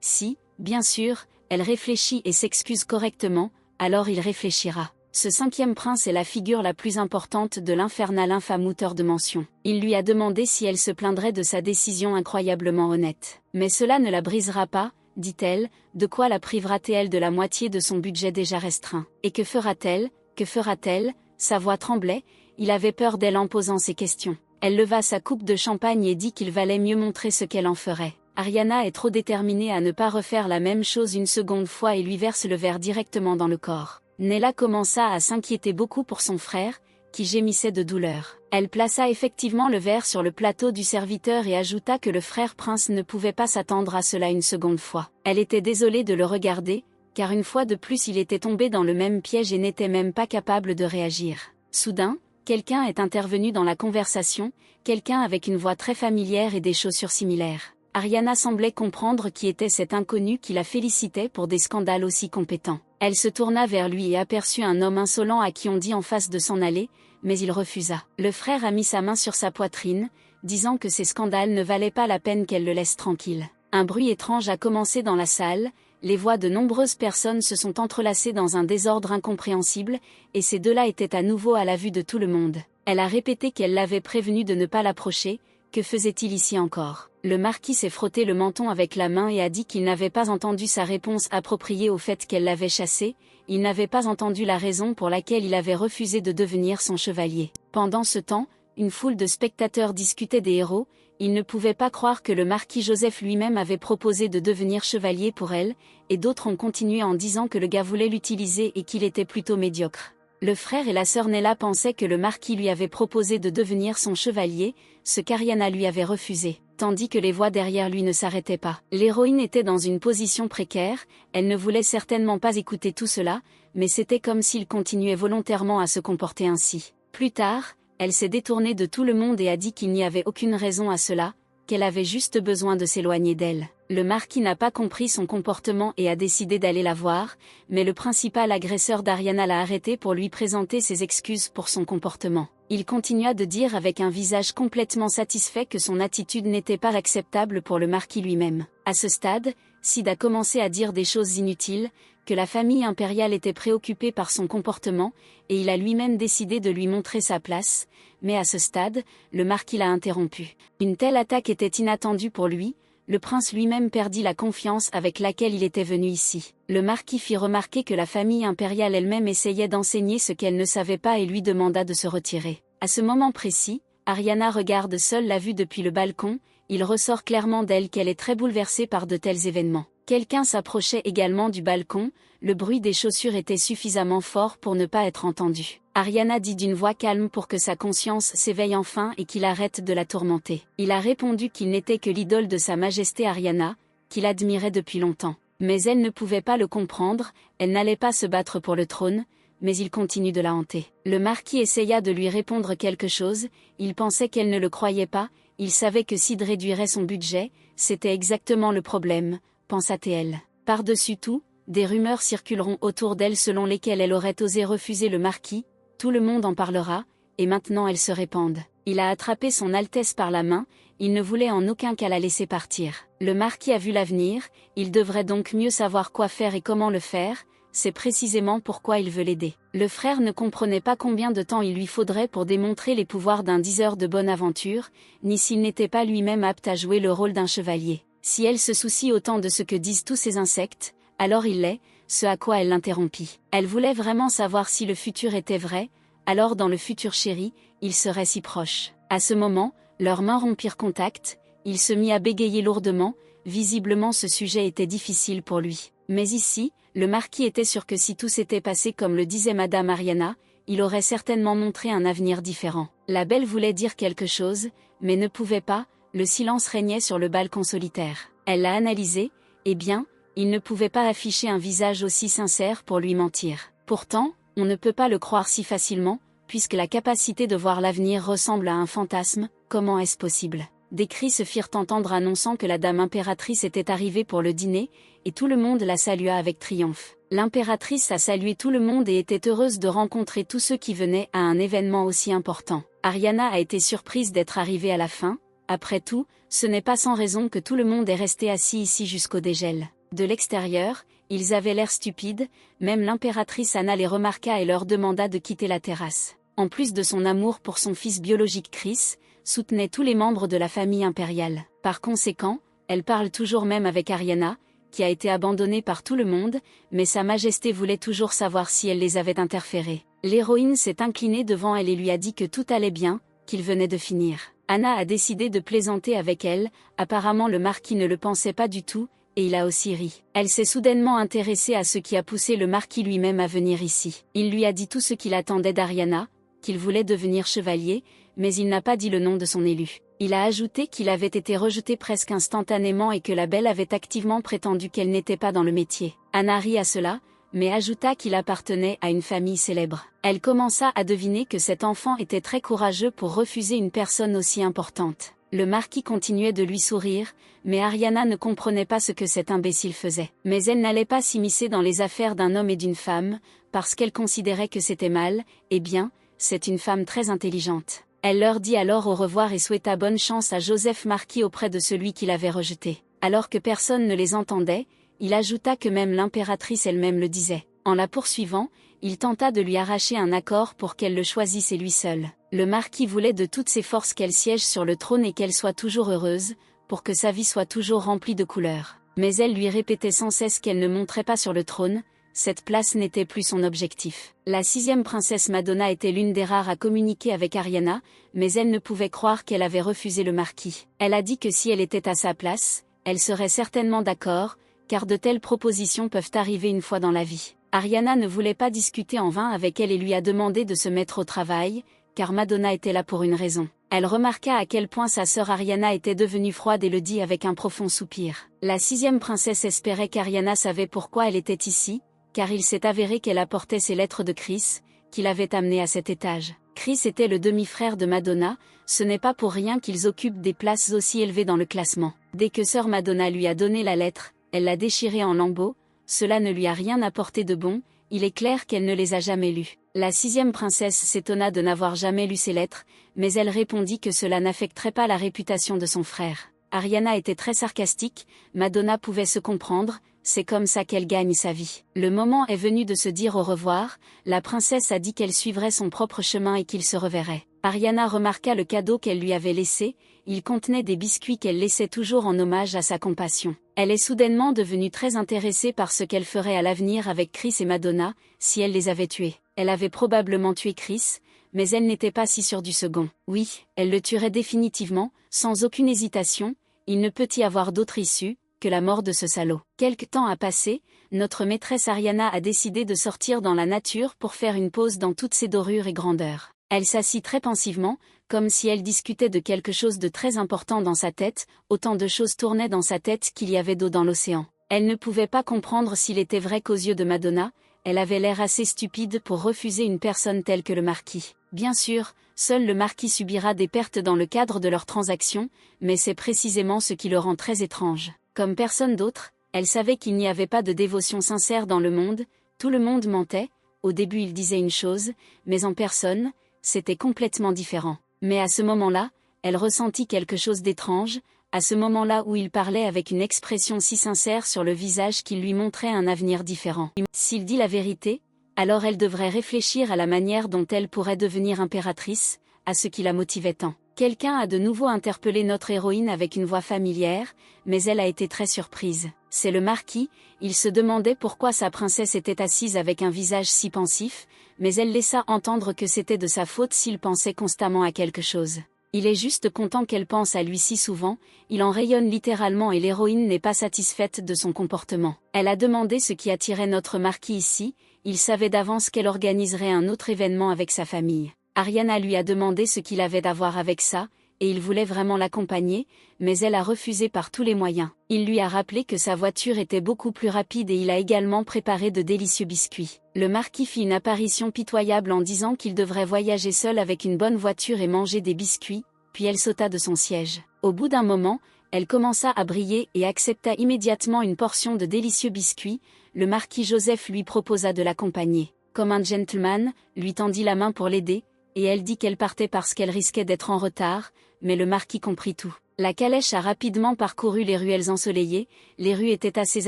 Si, bien sûr, elle réfléchit et s'excuse correctement, alors il réfléchira. Ce 5e prince est la figure la plus importante de l'infernal infâme auteur de mention. Il lui a demandé si elle se plaindrait de sa décision incroyablement honnête. Mais cela ne la brisera pas, dit-elle, de quoi la privera-t-elle de la moitié de son budget déjà restreint? Et que fera-t-elle? Que fera-t-elle? Sa voix tremblait, il avait peur d'elle en posant ces questions. Elle leva sa coupe de champagne et dit qu'il valait mieux montrer ce qu'elle en ferait. Ariana est trop déterminée à ne pas refaire la même chose une seconde fois et lui verse le verre directement dans le corps. Nella commença à s'inquiéter beaucoup pour son frère, qui gémissait de douleur. Elle plaça effectivement le verre sur le plateau du serviteur et ajouta que le frère prince ne pouvait pas s'attendre à cela une seconde fois. Elle était désolée de le regarder, car une fois de plus il était tombé dans le même piège et n'était même pas capable de réagir. Soudain, quelqu'un est intervenu dans la conversation, quelqu'un avec une voix très familière et des chaussures similaires. Ariana semblait comprendre qui était cet inconnu qui la félicitait pour des scandales aussi compétents. Elle se tourna vers lui et aperçut un homme insolent à qui on dit en face de s'en aller, mais il refusa. Le frère a mis sa main sur sa poitrine, disant que ces scandales ne valaient pas la peine qu'elle le laisse tranquille. Un bruit étrange a commencé dans la salle, les voix de nombreuses personnes se sont entrelacées dans un désordre incompréhensible, et ces deux-là étaient à nouveau à la vue de tout le monde. Elle a répété qu'elle l'avait prévenu de ne pas l'approcher, Que faisait-il ici encore? Le marquis s'est frotté le menton avec la main et a dit qu'il n'avait pas entendu sa réponse appropriée au fait qu'elle l'avait chassé, il n'avait pas entendu la raison pour laquelle il avait refusé de devenir son chevalier. Pendant ce temps, une foule de spectateurs discutait des héros, ils ne pouvaient pas croire que le marquis Joseph lui-même avait proposé de devenir chevalier pour elle, et d'autres ont continué en disant que le gars voulait l'utiliser et qu'il était plutôt médiocre. Le frère et la sœur Nella pensaient que le marquis lui avait proposé de devenir son chevalier, ce qu'Ariana lui avait refusé, tandis que les voix derrière lui ne s'arrêtaient pas. L'héroïne était dans une position précaire, elle ne voulait certainement pas écouter tout cela, mais c'était comme s'il continuait volontairement à se comporter ainsi. Plus tard, elle s'est détournée de tout le monde et a dit qu'il n'y avait aucune raison à cela, qu'elle avait juste besoin de s'éloigner d'elle. Le marquis n'a pas compris son comportement et a décidé d'aller la voir, mais le principal agresseur d'Ariana l'a arrêté pour lui présenter ses excuses pour son comportement. Il continua de dire avec un visage complètement satisfait que son attitude n'était pas acceptable pour le marquis lui-même. À ce stade, Sid a commencé à dire des choses inutiles, que la famille impériale était préoccupée par son comportement, et il a lui-même décidé de lui montrer sa place, mais à ce stade, le marquis l'a interrompu. Une telle attaque était inattendue pour lui, le prince lui-même perdit la confiance avec laquelle il était venu ici. Le marquis fit remarquer que la famille impériale elle-même essayait d'enseigner ce qu'elle ne savait pas et lui demanda de se retirer. À ce moment précis, Ariana regarde seule la vue depuis le balcon, il ressort clairement d'elle qu'elle est très bouleversée par de tels événements. Quelqu'un s'approchait également du balcon, le bruit des chaussures était suffisamment fort pour ne pas être entendu. Ariana dit d'une voix calme pour que sa conscience s'éveille enfin et qu'il arrête de la tourmenter. Il a répondu qu'il n'était que l'idole de sa majesté Ariana, qu'il admirait depuis longtemps. Mais elle ne pouvait pas le comprendre, elle n'allait pas se battre pour le trône, mais il continue de la hanter. Le marquis essaya de lui répondre quelque chose, il pensait qu'elle ne le croyait pas, il savait que Sid réduirait son budget, c'était exactement le problème, pensa-t-elle. Par-dessus tout, des rumeurs circuleront autour d'elle selon lesquelles elle aurait osé refuser le marquis, tout le monde en parlera, et maintenant elles se répandent. Il a attrapé son Altesse par la main, il ne voulait en aucun cas la laisser partir. Le marquis a vu l'avenir, il devrait donc mieux savoir quoi faire et comment le faire, c'est précisément pourquoi il veut l'aider. Le frère ne comprenait pas combien de temps il lui faudrait pour démontrer les pouvoirs d'un diseur de bonne aventure, ni s'il n'était pas lui-même apte à jouer le rôle d'un chevalier. Si elle se soucie autant de ce que disent tous ces insectes, alors il l'est, ce à quoi elle l'interrompit. Elle voulait vraiment savoir si le futur était vrai, alors dans le futur chéri, il serait si proche. À ce moment, leurs mains rompirent contact, il se mit à bégayer lourdement, visiblement ce sujet était difficile pour lui. Mais ici, le marquis était sûr que si tout s'était passé comme le disait Madame Ariana, il aurait certainement montré un avenir différent. La belle voulait dire quelque chose, mais ne pouvait pas, le silence régnait sur le balcon solitaire. Elle l'a analysé, eh bien, il ne pouvait pas afficher un visage aussi sincère pour lui mentir. Pourtant, on ne peut pas le croire si facilement, puisque la capacité de voir l'avenir ressemble à un fantasme, comment est-ce possible? Des cris se firent entendre annonçant que la dame impératrice était arrivée pour le dîner, et tout le monde la salua avec triomphe. L'impératrice a salué tout le monde et était heureuse de rencontrer tous ceux qui venaient à un événement aussi important. Ariana a été surprise d'être arrivée à la fin, après tout, ce n'est pas sans raison que tout le monde est resté assis ici jusqu'au dégel. De l'extérieur, ils avaient l'air stupides, même l'impératrice Anna les remarqua et leur demanda de quitter la terrasse. En plus de son amour pour son fils biologique Chris, soutenait tous les membres de la famille impériale. Par conséquent, elle parle toujours même avec Ariana, qui a été abandonnée par tout le monde, mais Sa Majesté voulait toujours savoir si elle les avait interférés. L'héroïne s'est inclinée devant elle et lui a dit que tout allait bien, qu'il venait de finir. Anna a décidé de plaisanter avec elle, apparemment le marquis ne le pensait pas du tout, et il a aussi ri. Elle s'est soudainement intéressée à ce qui a poussé le marquis lui-même à venir ici. Il lui a dit tout ce qu'il attendait d'Ariana, qu'il voulait devenir chevalier, mais il n'a pas dit le nom de son élu. Il a ajouté qu'il avait été rejeté presque instantanément et que la belle avait activement prétendu qu'elle n'était pas dans le métier. Anna rit à cela, mais ajouta qu'il appartenait à une famille célèbre. Elle commença à deviner que cet enfant était très courageux pour refuser une personne aussi importante. Le marquis continuait de lui sourire, mais Ariana ne comprenait pas ce que cet imbécile faisait. Mais elle n'allait pas s'immiscer dans les affaires d'un homme et d'une femme, parce qu'elle considérait que c'était mal, eh bien, c'est une femme très intelligente. Elle leur dit alors au revoir et souhaita bonne chance à Joseph Marquis auprès de celui qui l'avait rejeté. Alors que personne ne les entendait, il ajouta que même l'impératrice elle-même le disait. En la poursuivant, il tenta de lui arracher un accord pour qu'elle le choisisse et lui seul. Le marquis voulait de toutes ses forces qu'elle siège sur le trône et qu'elle soit toujours heureuse, pour que sa vie soit toujours remplie de couleurs. Mais elle lui répétait sans cesse qu'elle ne monterait pas sur le trône, cette place n'était plus son objectif. La 6e princesse Madonna était l'une des rares à communiquer avec Ariana, mais elle ne pouvait croire qu'elle avait refusé le marquis. Elle a dit que si elle était à sa place, elle serait certainement d'accord, car de telles propositions peuvent arriver une fois dans la vie. Ariana ne voulait pas discuter en vain avec elle et lui a demandé de se mettre au travail, car Madonna était là pour une raison. Elle remarqua à quel point sa sœur Ariana était devenue froide et le dit avec un profond soupir. La 6e princesse espérait qu'Ariana savait pourquoi elle était ici, car il s'est avéré qu'elle apportait ses lettres de Chris, qui l'avait amenée à cet étage. Chris était le demi-frère de Madonna, ce n'est pas pour rien qu'ils occupent des places aussi élevées dans le classement. Dès que sœur Madonna lui a donné la lettre, elle l'a déchirée en lambeaux, cela ne lui a rien apporté de bon, il est clair qu'elle ne les a jamais lues. La 6e princesse s'étonna de n'avoir jamais lu ces lettres, mais elle répondit que cela n'affecterait pas la réputation de son frère. Ariana était très sarcastique, Madonna pouvait se comprendre, c'est comme ça qu'elle gagne sa vie. Le moment est venu de se dire au revoir, la princesse a dit qu'elle suivrait son propre chemin et qu'ils se reverraient. Ariana remarqua le cadeau qu'elle lui avait laissé, il contenait des biscuits qu'elle laissait toujours en hommage à sa compassion. Elle est soudainement devenue très intéressée par ce qu'elle ferait à l'avenir avec Chris et Madonna, si elle les avait tués. Elle avait probablement tué Chris, mais elle n'était pas si sûre du second. Oui, elle le tuerait définitivement, sans aucune hésitation, il ne peut y avoir d'autre issue que la mort de ce salaud. Quelque temps a passé, notre maîtresse Ariana a décidé de sortir dans la nature pour faire une pause dans toutes ses dorures et grandeurs. Elle s'assit très pensivement, comme si elle discutait de quelque chose de très important dans sa tête, autant de choses tournaient dans sa tête qu'il y avait d'eau dans l'océan. Elle ne pouvait pas comprendre s'il était vrai qu'aux yeux de Madonna, elle avait l'air assez stupide pour refuser une personne telle que le marquis. Bien sûr, seul le marquis subira des pertes dans le cadre de leur transaction, mais c'est précisément ce qui le rend très étrange. Comme personne d'autre, elle savait qu'il n'y avait pas de dévotion sincère dans le monde, tout le monde mentait, au début il disait une chose, mais en personne, c'était complètement différent. Mais à ce moment-là, elle ressentit quelque chose d'étrange, à ce moment-là où il parlait avec une expression si sincère sur le visage qu'il lui montrait un avenir différent. S'il dit la vérité, alors elle devrait réfléchir à la manière dont elle pourrait devenir impératrice, à ce qui la motivait tant. Quelqu'un a de nouveau interpellé notre héroïne avec une voix familière, mais elle a été très surprise. C'est le marquis, il se demandait pourquoi sa princesse était assise avec un visage si pensif, mais elle laissa entendre que c'était de sa faute s'il pensait constamment à quelque chose. Il est juste content qu'elle pense à lui si souvent, il en rayonne littéralement et l'héroïne n'est pas satisfaite de son comportement. Elle a demandé ce qui attirait notre marquis ici, il savait d'avance qu'elle organiserait un autre événement avec sa famille. Ariana lui a demandé ce qu'il avait à voir avec ça, et il voulait vraiment l'accompagner, mais elle a refusé par tous les moyens. Il lui a rappelé que sa voiture était beaucoup plus rapide et il a également préparé de délicieux biscuits. Le marquis fit une apparition pitoyable en disant qu'il devrait voyager seul avec une bonne voiture et manger des biscuits, puis elle sauta de son siège. Au bout d'un moment, elle commença à briller et accepta immédiatement une portion de délicieux biscuits, le marquis Joseph lui proposa de l'accompagner. Comme un gentleman, lui tendit la main pour l'aider, et elle dit qu'elle partait parce qu'elle risquait d'être en retard, mais le marquis comprit tout. La calèche a rapidement parcouru les ruelles ensoleillées, les rues étaient assez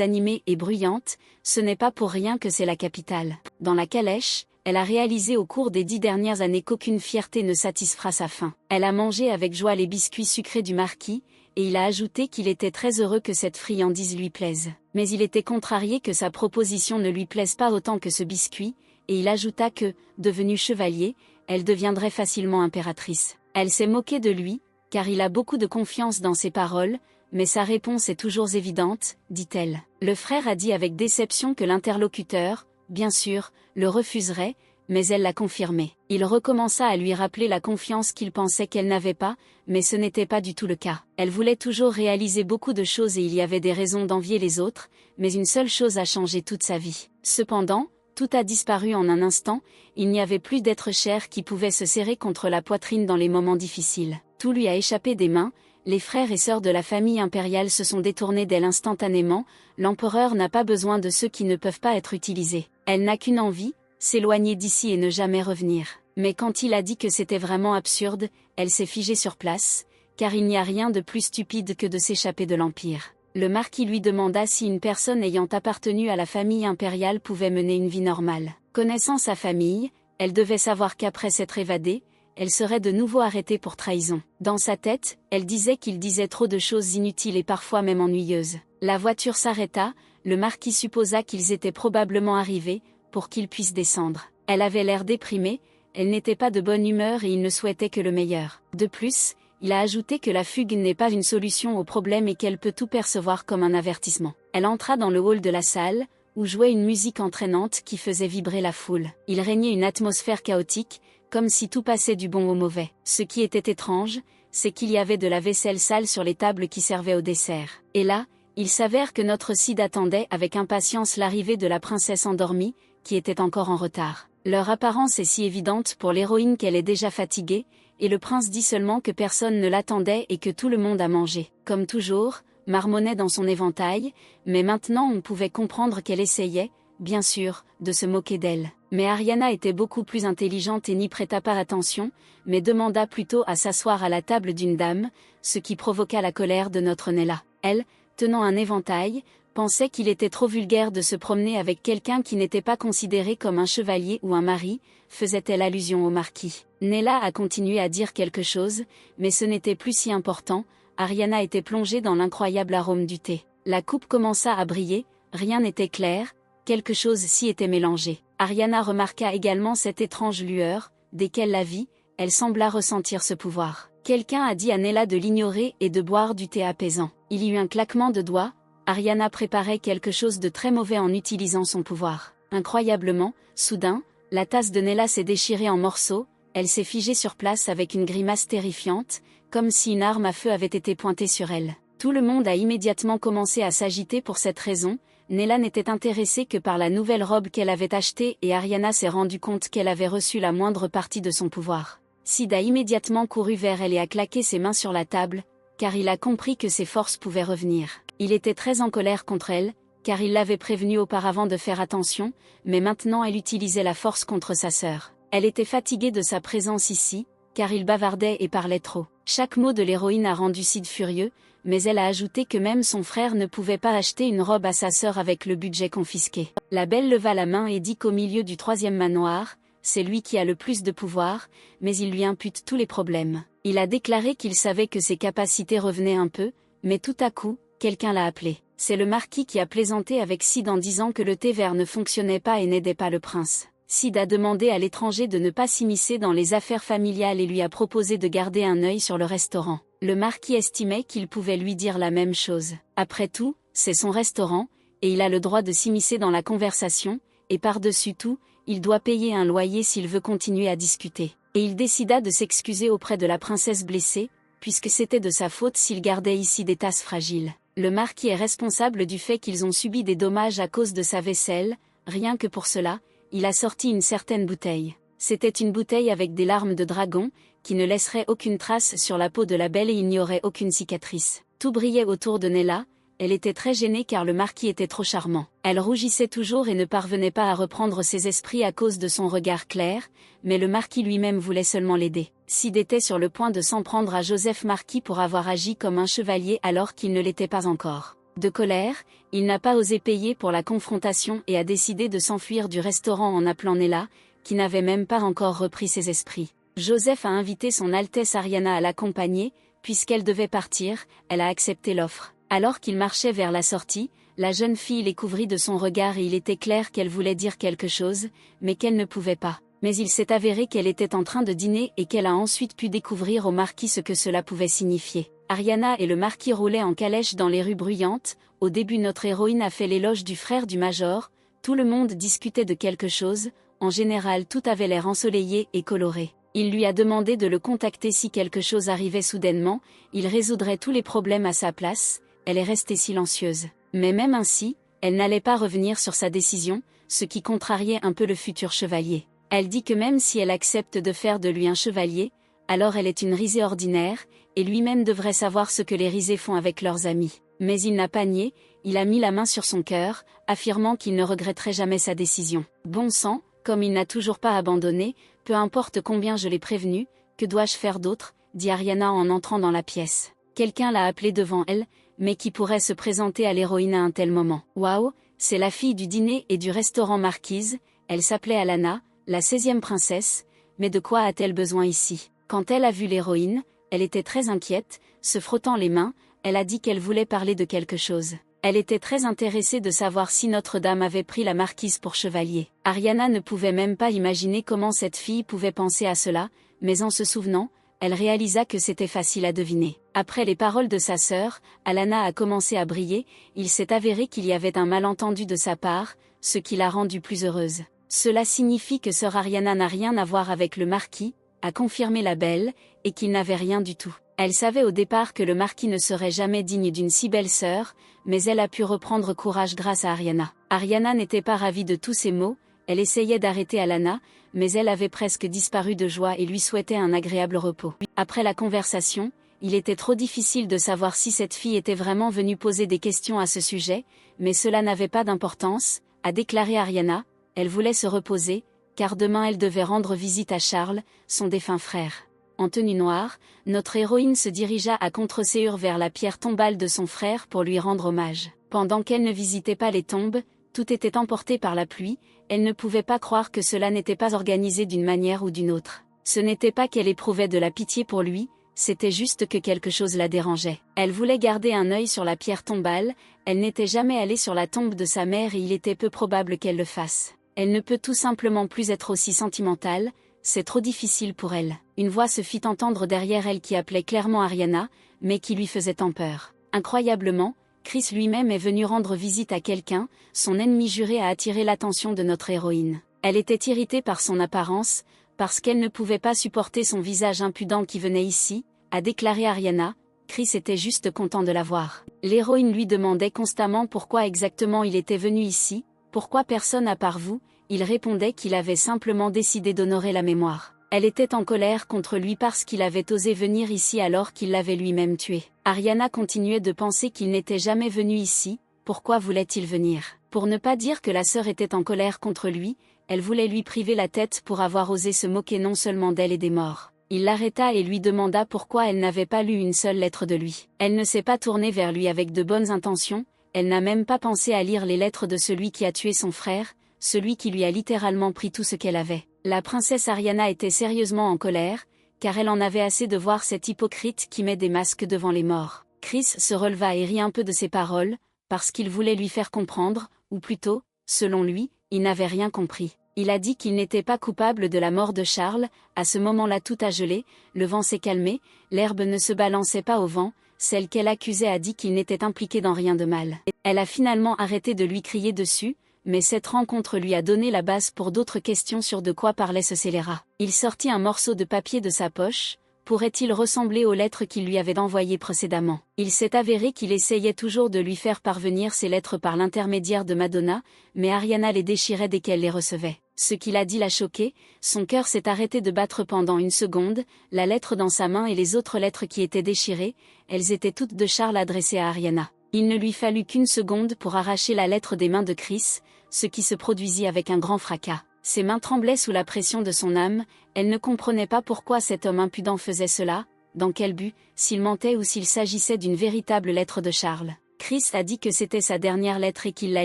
animées et bruyantes, ce n'est pas pour rien que c'est la capitale. Dans la calèche, elle a réalisé au cours des 10 dernières années qu'aucune fierté ne satisfera sa faim. Elle a mangé avec joie les biscuits sucrés du marquis, et il a ajouté qu'il était très heureux que cette friandise lui plaise. Mais il était contrarié que sa proposition ne lui plaise pas autant que ce biscuit, et il ajouta que, devenu chevalier, elle deviendrait facilement impératrice. Elle s'est moquée de lui, car il a beaucoup de confiance dans ses paroles, mais sa réponse est toujours évidente, dit-elle. Le frère a dit avec déception que l'interlocuteur, bien sûr, le refuserait, mais elle l'a confirmé. Il recommença à lui rappeler la confiance qu'il pensait qu'elle n'avait pas, mais ce n'était pas du tout le cas. Elle voulait toujours réaliser beaucoup de choses et il y avait des raisons d'envier les autres, mais une seule chose a changé toute sa vie. Cependant, tout a disparu en un instant, il n'y avait plus d'être cher qui pouvait se serrer contre la poitrine dans les moments difficiles. Tout lui a échappé des mains, les frères et sœurs de la famille impériale se sont détournés d'elle instantanément, l'empereur n'a pas besoin de ceux qui ne peuvent pas être utilisés. Elle n'a qu'une envie, s'éloigner d'ici et ne jamais revenir. Mais quand il a dit que c'était vraiment absurde, elle s'est figée sur place, car il n'y a rien de plus stupide que de s'échapper de l'Empire. Le marquis lui demanda si une personne ayant appartenu à la famille impériale pouvait mener une vie normale. Connaissant sa famille, elle devait savoir qu'après s'être évadée, elle serait de nouveau arrêtée pour trahison. Dans sa tête, elle disait qu'il disait trop de choses inutiles et parfois même ennuyeuses. La voiture s'arrêta, le marquis supposa qu'ils étaient probablement arrivés, pour qu'ils puissent descendre. Elle avait l'air déprimée, elle n'était pas de bonne humeur et il ne souhaitait que le meilleur. De plus, il a ajouté que la fugue n'est pas une solution au problème et qu'elle peut tout percevoir comme un avertissement. Elle entra dans le hall de la salle, où jouait une musique entraînante qui faisait vibrer la foule. Il régnait une atmosphère chaotique, comme si tout passait du bon au mauvais. Ce qui était étrange, c'est qu'il y avait de la vaisselle sale sur les tables qui servaient au dessert. Et là, il s'avère que notre Cid attendait avec impatience l'arrivée de la princesse endormie, qui était encore en retard. Leur apparence est si évidente pour l'héroïne qu'elle est déjà fatiguée, et le prince dit seulement que personne ne l'attendait et que tout le monde a mangé. Comme toujours, marmonnait dans son éventail, mais maintenant on pouvait comprendre qu'elle essayait, bien sûr, de se moquer d'elle. Mais Ariana était beaucoup plus intelligente et n'y prêta pas attention, mais demanda plutôt à s'asseoir à la table d'une dame, ce qui provoqua la colère de notre Nella. Elle, tenant un éventail, pensait qu'il était trop vulgaire de se promener avec quelqu'un qui n'était pas considéré comme un chevalier ou un mari, faisait-elle allusion au marquis. Nella a continué à dire quelque chose, mais ce n'était plus si important, Ariana était plongée dans l'incroyable arôme du thé. La coupe commença à briller, rien n'était clair, quelque chose s'y était mélangé. Ariana remarqua également cette étrange lueur, dès qu'elle la vit, elle sembla ressentir ce pouvoir. Quelqu'un a dit à Nella de l'ignorer et de boire du thé apaisant. Il y eut un claquement de doigts, Ariana préparait quelque chose de très mauvais en utilisant son pouvoir. Incroyablement, soudain, la tasse de Nella s'est déchirée en morceaux, elle s'est figée sur place avec une grimace terrifiante, comme si une arme à feu avait été pointée sur elle. Tout le monde a immédiatement commencé à s'agiter pour cette raison, Nella n'était intéressée que par la nouvelle robe qu'elle avait achetée et Ariana s'est rendu compte qu'elle avait reçu la moindre partie de son pouvoir. Cid a immédiatement couru vers elle et a claqué ses mains sur la table, car il a compris que ses forces pouvaient revenir. Il était très en colère contre elle, car il l'avait prévenue auparavant de faire attention, mais maintenant elle utilisait la force contre sa sœur. Elle était fatiguée de sa présence ici, car il bavardait et parlait trop. Chaque mot de l'héroïne a rendu Cid furieux, mais elle a ajouté que même son frère ne pouvait pas acheter une robe à sa sœur avec le budget confisqué. La belle leva la main et dit qu'au milieu du 3e manoir, c'est lui qui a le plus de pouvoir, mais il lui impute tous les problèmes. Il a déclaré qu'il savait que ses capacités revenaient un peu, mais tout à coup, quelqu'un l'a appelé. C'est le marquis qui a plaisanté avec Cid en disant que le thé vert ne fonctionnait pas et n'aidait pas le prince. Cid a demandé à l'étranger de ne pas s'immiscer dans les affaires familiales et lui a proposé de garder un œil sur le restaurant. Le marquis estimait qu'il pouvait lui dire la même chose. Après tout, c'est son restaurant, et il a le droit de s'immiscer dans la conversation, et par-dessus tout, il doit payer un loyer s'il veut continuer à discuter. Et il décida de s'excuser auprès de la princesse blessée, puisque c'était de sa faute s'il gardait ici des tasses fragiles. Le marquis est responsable du fait qu'ils ont subi des dommages à cause de sa vaisselle, rien que pour cela, il a sorti une certaine bouteille. C'était une bouteille avec des larmes de dragon, qui ne laisserait aucune trace sur la peau de la belle et il n'y aurait aucune cicatrice. Tout brillait autour de Nella, elle était très gênée car le marquis était trop charmant. Elle rougissait toujours et ne parvenait pas à reprendre ses esprits à cause de son regard clair, mais le marquis lui-même voulait seulement l'aider. Cid était sur le point de s'en prendre à Joseph Marquis pour avoir agi comme un chevalier alors qu'il ne l'était pas encore. De colère, il n'a pas osé payer pour la confrontation et a décidé de s'enfuir du restaurant en appelant Nella, qui n'avait même pas encore repris ses esprits. Joseph a invité son Altesse Ariana à l'accompagner, puisqu'elle devait partir, elle a accepté l'offre. Alors qu'il marchait vers la sortie, la jeune fille les couvrit de son regard et il était clair qu'elle voulait dire quelque chose, mais qu'elle ne pouvait pas. Mais il s'est avéré qu'elle était en train de dîner et qu'elle a ensuite pu découvrir au marquis ce que cela pouvait signifier. Ariana et le marquis roulaient en calèche dans les rues bruyantes, au début notre héroïne a fait l'éloge du frère du major, tout le monde discutait de quelque chose, en général tout avait l'air ensoleillé et coloré. Il lui a demandé de le contacter si quelque chose arrivait soudainement, il résoudrait tous les problèmes à sa place, elle est restée silencieuse. Mais même ainsi, elle n'allait pas revenir sur sa décision, ce qui contrariait un peu le futur chevalier. Elle dit que même si elle accepte de faire de lui un chevalier, alors elle est une risée ordinaire, et lui-même devrait savoir ce que les risées font avec leurs amis. Mais il n'a pas nié, il a mis la main sur son cœur, affirmant qu'il ne regretterait jamais sa décision. Bon sang, comme il n'a toujours pas abandonné, peu importe combien je l'ai prévenu, que dois-je faire d'autre, dit Ariana en entrant dans la pièce. Quelqu'un l'a appelée devant elle, mais qui pourrait se présenter à l'héroïne à un tel moment. Waouh, c'est la fille du dîner et du restaurant Marquise, elle s'appelait Alana, la 16e princesse, mais de quoi a-t-elle besoin ici? Quand elle a vu l'héroïne, elle était très inquiète, se frottant les mains, elle a dit qu'elle voulait parler de quelque chose. Elle était très intéressée de savoir si Notre-Dame avait pris la marquise pour chevalier. Ariana ne pouvait même pas imaginer comment cette fille pouvait penser à cela, mais en se souvenant, elle réalisa que c'était facile à deviner. Après les paroles de sa sœur, Alanna a commencé à briller, il s'est avéré qu'il y avait un malentendu de sa part, ce qui l'a rendue plus heureuse. Cela signifie que sœur Ariana n'a rien à voir avec le marquis, a confirmé la belle, et qu'il n'avait rien du tout. Elle savait au départ que le marquis ne serait jamais digne d'une si belle sœur, mais elle a pu reprendre courage grâce à Ariana. Ariana n'était pas ravie de tous ces mots, elle essayait d'arrêter Alanna, mais elle avait presque disparu de joie et lui souhaitait un agréable repos. Après la conversation, il était trop difficile de savoir si cette fille était vraiment venue poser des questions à ce sujet, mais cela n'avait pas d'importance, a déclaré Ariana, elle voulait se reposer, car demain elle devait rendre visite à Charles, son défunt frère. En tenue noire, notre héroïne se dirigea à contre-séhur vers la pierre tombale de son frère pour lui rendre hommage. Pendant qu'elle ne visitait pas les tombes, tout était emporté par la pluie, elle ne pouvait pas croire que cela n'était pas organisé d'une manière ou d'une autre. Ce n'était pas qu'elle éprouvait de la pitié pour lui, c'était juste que quelque chose la dérangeait. Elle voulait garder un œil sur la pierre tombale, elle n'était jamais allée sur la tombe de sa mère et il était peu probable qu'elle le fasse. Elle ne peut tout simplement plus être aussi sentimentale, c'est trop difficile pour elle. Une voix se fit entendre derrière elle qui appelait clairement Ariana, mais qui lui faisait tant peur. Incroyablement, Chris lui-même est venu rendre visite à quelqu'un, son ennemi juré a attiré l'attention de notre héroïne. Elle était irritée par son apparence, parce qu'elle ne pouvait pas supporter son visage impudent qui venait ici, a déclaré Ariana. Chris était juste content de la voir. L'héroïne lui demandait constamment pourquoi exactement il était venu ici, pourquoi personne à part vous, il répondait qu'il avait simplement décidé d'honorer la mémoire. Elle était en colère contre lui parce qu'il avait osé venir ici alors qu'il l'avait lui-même tué. Ariana continuait de penser qu'il n'était jamais venu ici, pourquoi voulait-il venir? Pour ne pas dire que la sœur était en colère contre lui, elle voulait lui priver la tête pour avoir osé se moquer non seulement d'elle et des morts. Il l'arrêta et lui demanda pourquoi elle n'avait pas lu une seule lettre de lui. Elle ne s'est pas tournée vers lui avec de bonnes intentions, elle n'a même pas pensé à lire les lettres de celui qui a tué son frère, celui qui lui a littéralement pris tout ce qu'elle avait. La princesse Ariana était sérieusement en colère, car elle en avait assez de voir cet hypocrite qui met des masques devant les morts. Chris se releva et rit un peu de ses paroles, parce qu'il voulait lui faire comprendre, ou plutôt, selon lui, il n'avait rien compris. Il a dit qu'il n'était pas coupable de la mort de Charles, à ce moment-là tout a gelé, le vent s'est calmé, l'herbe ne se balançait pas au vent, celle qu'elle accusait a dit qu'il n'était impliqué dans rien de mal. Elle a finalement arrêté de lui crier dessus, mais cette rencontre lui a donné la base pour d'autres questions sur de quoi parlait ce scélérat. Il sortit un morceau de papier de sa poche, pourrait-il ressembler aux lettres qu'il lui avait envoyées précédemment? Il s'est avéré qu'il essayait toujours de lui faire parvenir ces lettres par l'intermédiaire de Madonna, mais Ariana les déchirait dès qu'elle les recevait. Ce qu'il a dit l'a choqué, son cœur s'est arrêté de battre pendant une seconde, la lettre dans sa main et les autres lettres qui étaient déchirées, elles étaient toutes de Charles adressées à Ariana. Il ne lui fallut qu'une seconde pour arracher la lettre des mains de Chris, ce qui se produisit avec un grand fracas. Ses mains tremblaient sous la pression de son âme, elle ne comprenait pas pourquoi cet homme impudent faisait cela, dans quel but, s'il mentait ou s'il s'agissait d'une véritable lettre de Charles. Chris a dit que c'était sa dernière lettre et qu'il la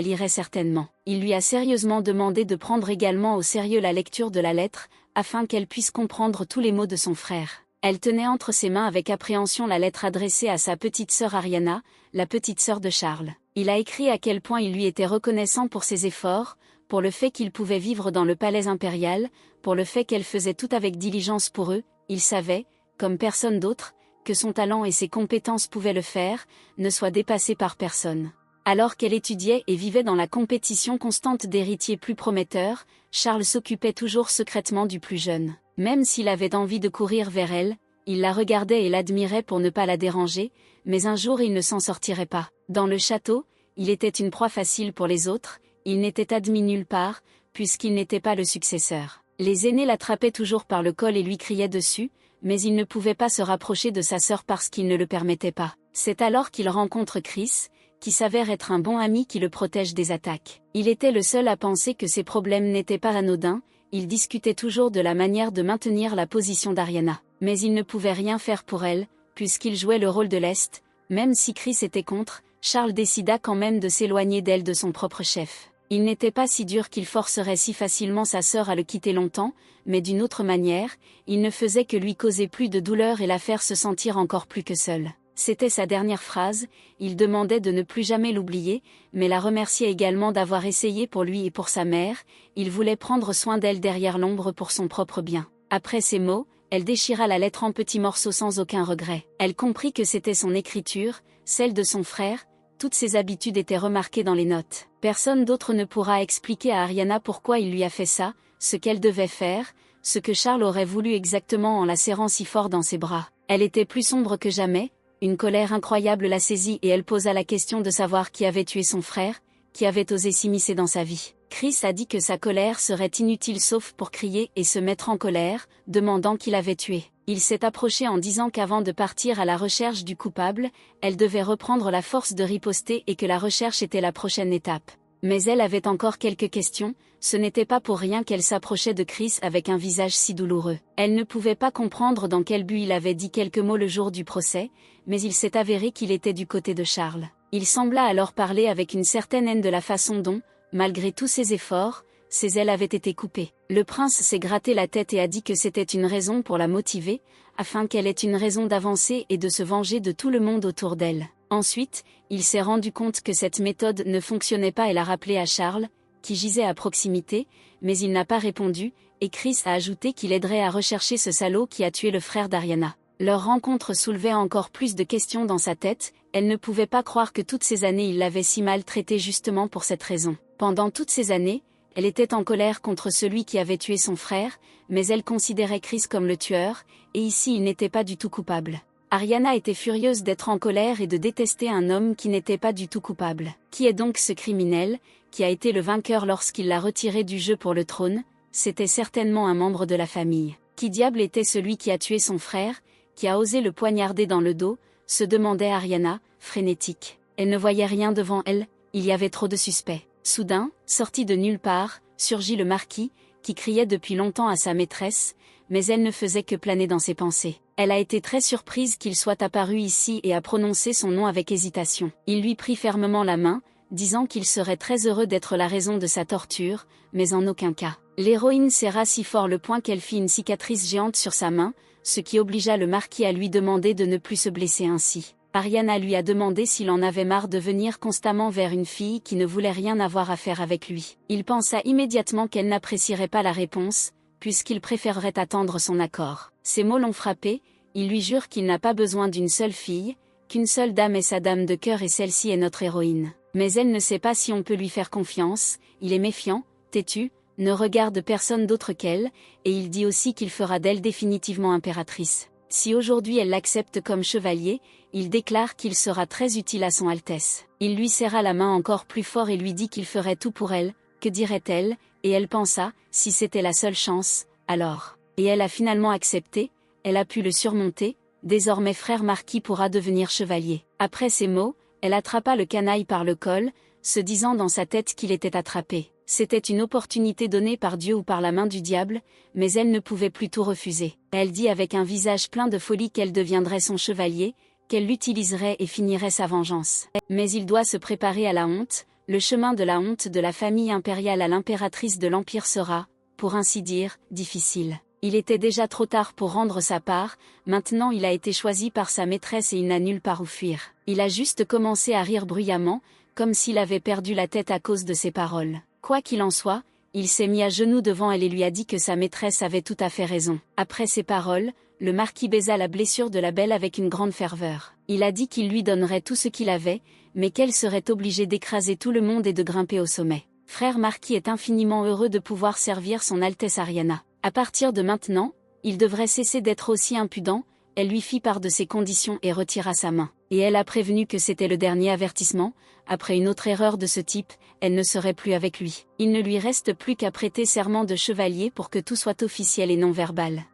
lirait certainement. Il lui a sérieusement demandé de prendre également au sérieux la lecture de la lettre, afin qu'elle puisse comprendre tous les mots de son frère. Elle tenait entre ses mains avec appréhension la lettre adressée à sa petite sœur Ariana, la petite sœur de Charles. Il a écrit à quel point il lui était reconnaissant pour ses efforts, pour le fait qu'il pouvait vivre dans le palais impérial, pour le fait qu'elle faisait tout avec diligence pour eux, il savait, comme personne d'autre, que son talent et ses compétences pouvaient le faire, ne soit dépassé par personne. Alors qu'elle étudiait et vivait dans la compétition constante d'héritiers plus prometteurs, Charles s'occupait toujours secrètement du plus jeune. Même s'il avait envie de courir vers elle, il la regardait et l'admirait pour ne pas la déranger, mais un jour il ne s'en sortirait pas. Dans le château, il était une proie facile pour les autres, il n'était admis nulle part, puisqu'il n'était pas le successeur. Les aînés l'attrapaient toujours par le col et lui criaient dessus, mais il ne pouvait pas se rapprocher de sa sœur parce qu'il ne le permettait pas. C'est alors qu'il rencontre Chris, qui s'avère être un bon ami qui le protège des attaques. Il était le seul à penser que ses problèmes n'étaient pas anodins, il discutait toujours de la manière de maintenir la position d'Ariana. Mais il ne pouvait rien faire pour elle, puisqu'il jouait le rôle de lest, même si Chris était contre, Charles décida quand même de s'éloigner d'elle de son propre chef. Il n'était pas si dur qu'il forcerait si facilement sa sœur à le quitter longtemps, mais d'une autre manière, il ne faisait que lui causer plus de douleur et la faire se sentir encore plus que seule. C'était sa dernière phrase, il demandait de ne plus jamais l'oublier, mais la remerciait également d'avoir essayé pour lui et pour sa mère, il voulait prendre soin d'elle derrière l'ombre pour son propre bien. Après ces mots, elle déchira la lettre en petits morceaux sans aucun regret. Elle comprit que c'était son écriture, celle de son frère, toutes ses habitudes étaient remarquées dans les notes. Personne d'autre ne pourra expliquer à Ariana pourquoi il lui a fait ça, ce qu'elle devait faire, ce que Charles aurait voulu exactement en la serrant si fort dans ses bras. Elle était plus sombre que jamais, une colère incroyable la saisit et elle posa la question de savoir qui avait tué son frère, qui avait osé s'immiscer dans sa vie. Chris a dit que sa colère serait inutile sauf pour crier et se mettre en colère, demandant qui l'avait tué. Il s'est approché en disant qu'avant de partir à la recherche du coupable, elle devait reprendre la force de riposter et que la recherche était la prochaine étape. Mais elle avait encore quelques questions, ce n'était pas pour rien qu'elle s'approchait de Chris avec un visage si douloureux. Elle ne pouvait pas comprendre dans quel but il avait dit quelques mots le jour du procès, mais il s'est avéré qu'il était du côté de Charles. Il sembla alors parler avec une certaine haine de la façon dont, malgré tous ses efforts, ses ailes avaient été coupées. Le prince s'est gratté la tête et a dit que c'était une raison pour la motiver, afin qu'elle ait une raison d'avancer et de se venger de tout le monde autour d'elle. Ensuite, il s'est rendu compte que cette méthode ne fonctionnait pas et l'a rappelé à Charles, qui gisait à proximité, mais il n'a pas répondu, et Chris a ajouté qu'il aiderait à rechercher ce salaud qui a tué le frère d'Ariana. Leur rencontre soulevait encore plus de questions dans sa tête, elle ne pouvait pas croire que toutes ces années il l'avait si mal traitée justement pour cette raison. Pendant toutes ces années, elle était en colère contre celui qui avait tué son frère, mais elle considérait Chris comme le tueur, et ici il n'était pas du tout coupable. Ariana était furieuse d'être en colère et de détester un homme qui n'était pas du tout coupable. Qui est donc ce criminel, qui a été le vainqueur lorsqu'il l'a retiré du jeu pour le trône? C'était certainement un membre de la famille. Qui diable était celui qui a tué son frère, qui a osé le poignarder dans le dos, se demandait Ariana, frénétique. Elle ne voyait rien devant elle, il y avait trop de suspects. Soudain, sorti de nulle part, surgit le marquis, qui criait depuis longtemps à sa maîtresse, mais elle ne faisait que planer dans ses pensées. Elle a été très surprise qu'il soit apparu ici et a prononcé son nom avec hésitation. Il lui prit fermement la main, disant qu'il serait très heureux d'être la raison de sa torture, mais en aucun cas. L'héroïne serra si fort le poing qu'elle fit une cicatrice géante sur sa main, ce qui obligea le marquis à lui demander de ne plus se blesser ainsi. Ariana lui a demandé s'il en avait marre de venir constamment vers une fille qui ne voulait rien avoir à faire avec lui. Il pensa immédiatement qu'elle n'apprécierait pas la réponse, puisqu'il préférerait attendre son accord. Ces mots l'ont frappé, il lui jure qu'il n'a pas besoin d'une seule fille, qu'une seule dame est sa dame de cœur et celle-ci est notre héroïne. Mais elle ne sait pas si on peut lui faire confiance, il est méfiant, têtu, ne regarde personne d'autre qu'elle, et il dit aussi qu'il fera d'elle définitivement impératrice. Si aujourd'hui elle l'accepte comme chevalier, il déclare qu'il sera très utile à son Altesse. Il lui serra la main encore plus fort et lui dit qu'il ferait tout pour elle, que dirait-elle, et elle pensa, si c'était la seule chance, alors. Et elle a finalement accepté, elle a pu le surmonter, désormais frère marquis pourra devenir chevalier. Après ces mots, elle attrapa le canaille par le col, se disant dans sa tête qu'il était attrapé. C'était une opportunité donnée par Dieu ou par la main du diable, mais elle ne pouvait plus tout refuser. Elle dit avec un visage plein de folie qu'elle deviendrait son chevalier, qu'elle l'utiliserait et finirait sa vengeance. Mais il doit se préparer à la honte, le chemin de la honte de la famille impériale à l'impératrice de l'Empire sera, pour ainsi dire, difficile. Il était déjà trop tard pour rendre sa part, maintenant il a été choisi par sa maîtresse et il n'a nulle part où fuir. Il a juste commencé à rire bruyamment, comme s'il avait perdu la tête à cause de ses paroles. Quoi qu'il en soit, il s'est mis à genoux devant elle et lui a dit que sa maîtresse avait tout à fait raison. Après ces paroles, le marquis baisa la blessure de la belle avec une grande ferveur. Il a dit qu'il lui donnerait tout ce qu'il avait, mais qu'elle serait obligée d'écraser tout le monde et de grimper au sommet. Frère marquis est infiniment heureux de pouvoir servir son Altesse Ariana. À partir de maintenant, il devrait cesser d'être aussi impudent, elle lui fit part de ses conditions et retira sa main. Et elle a prévenu que c'était le dernier avertissement, après une autre erreur de ce type, elle ne serait plus avec lui. Il ne lui reste plus qu'à prêter serment de chevalier pour que tout soit officiel et non verbal.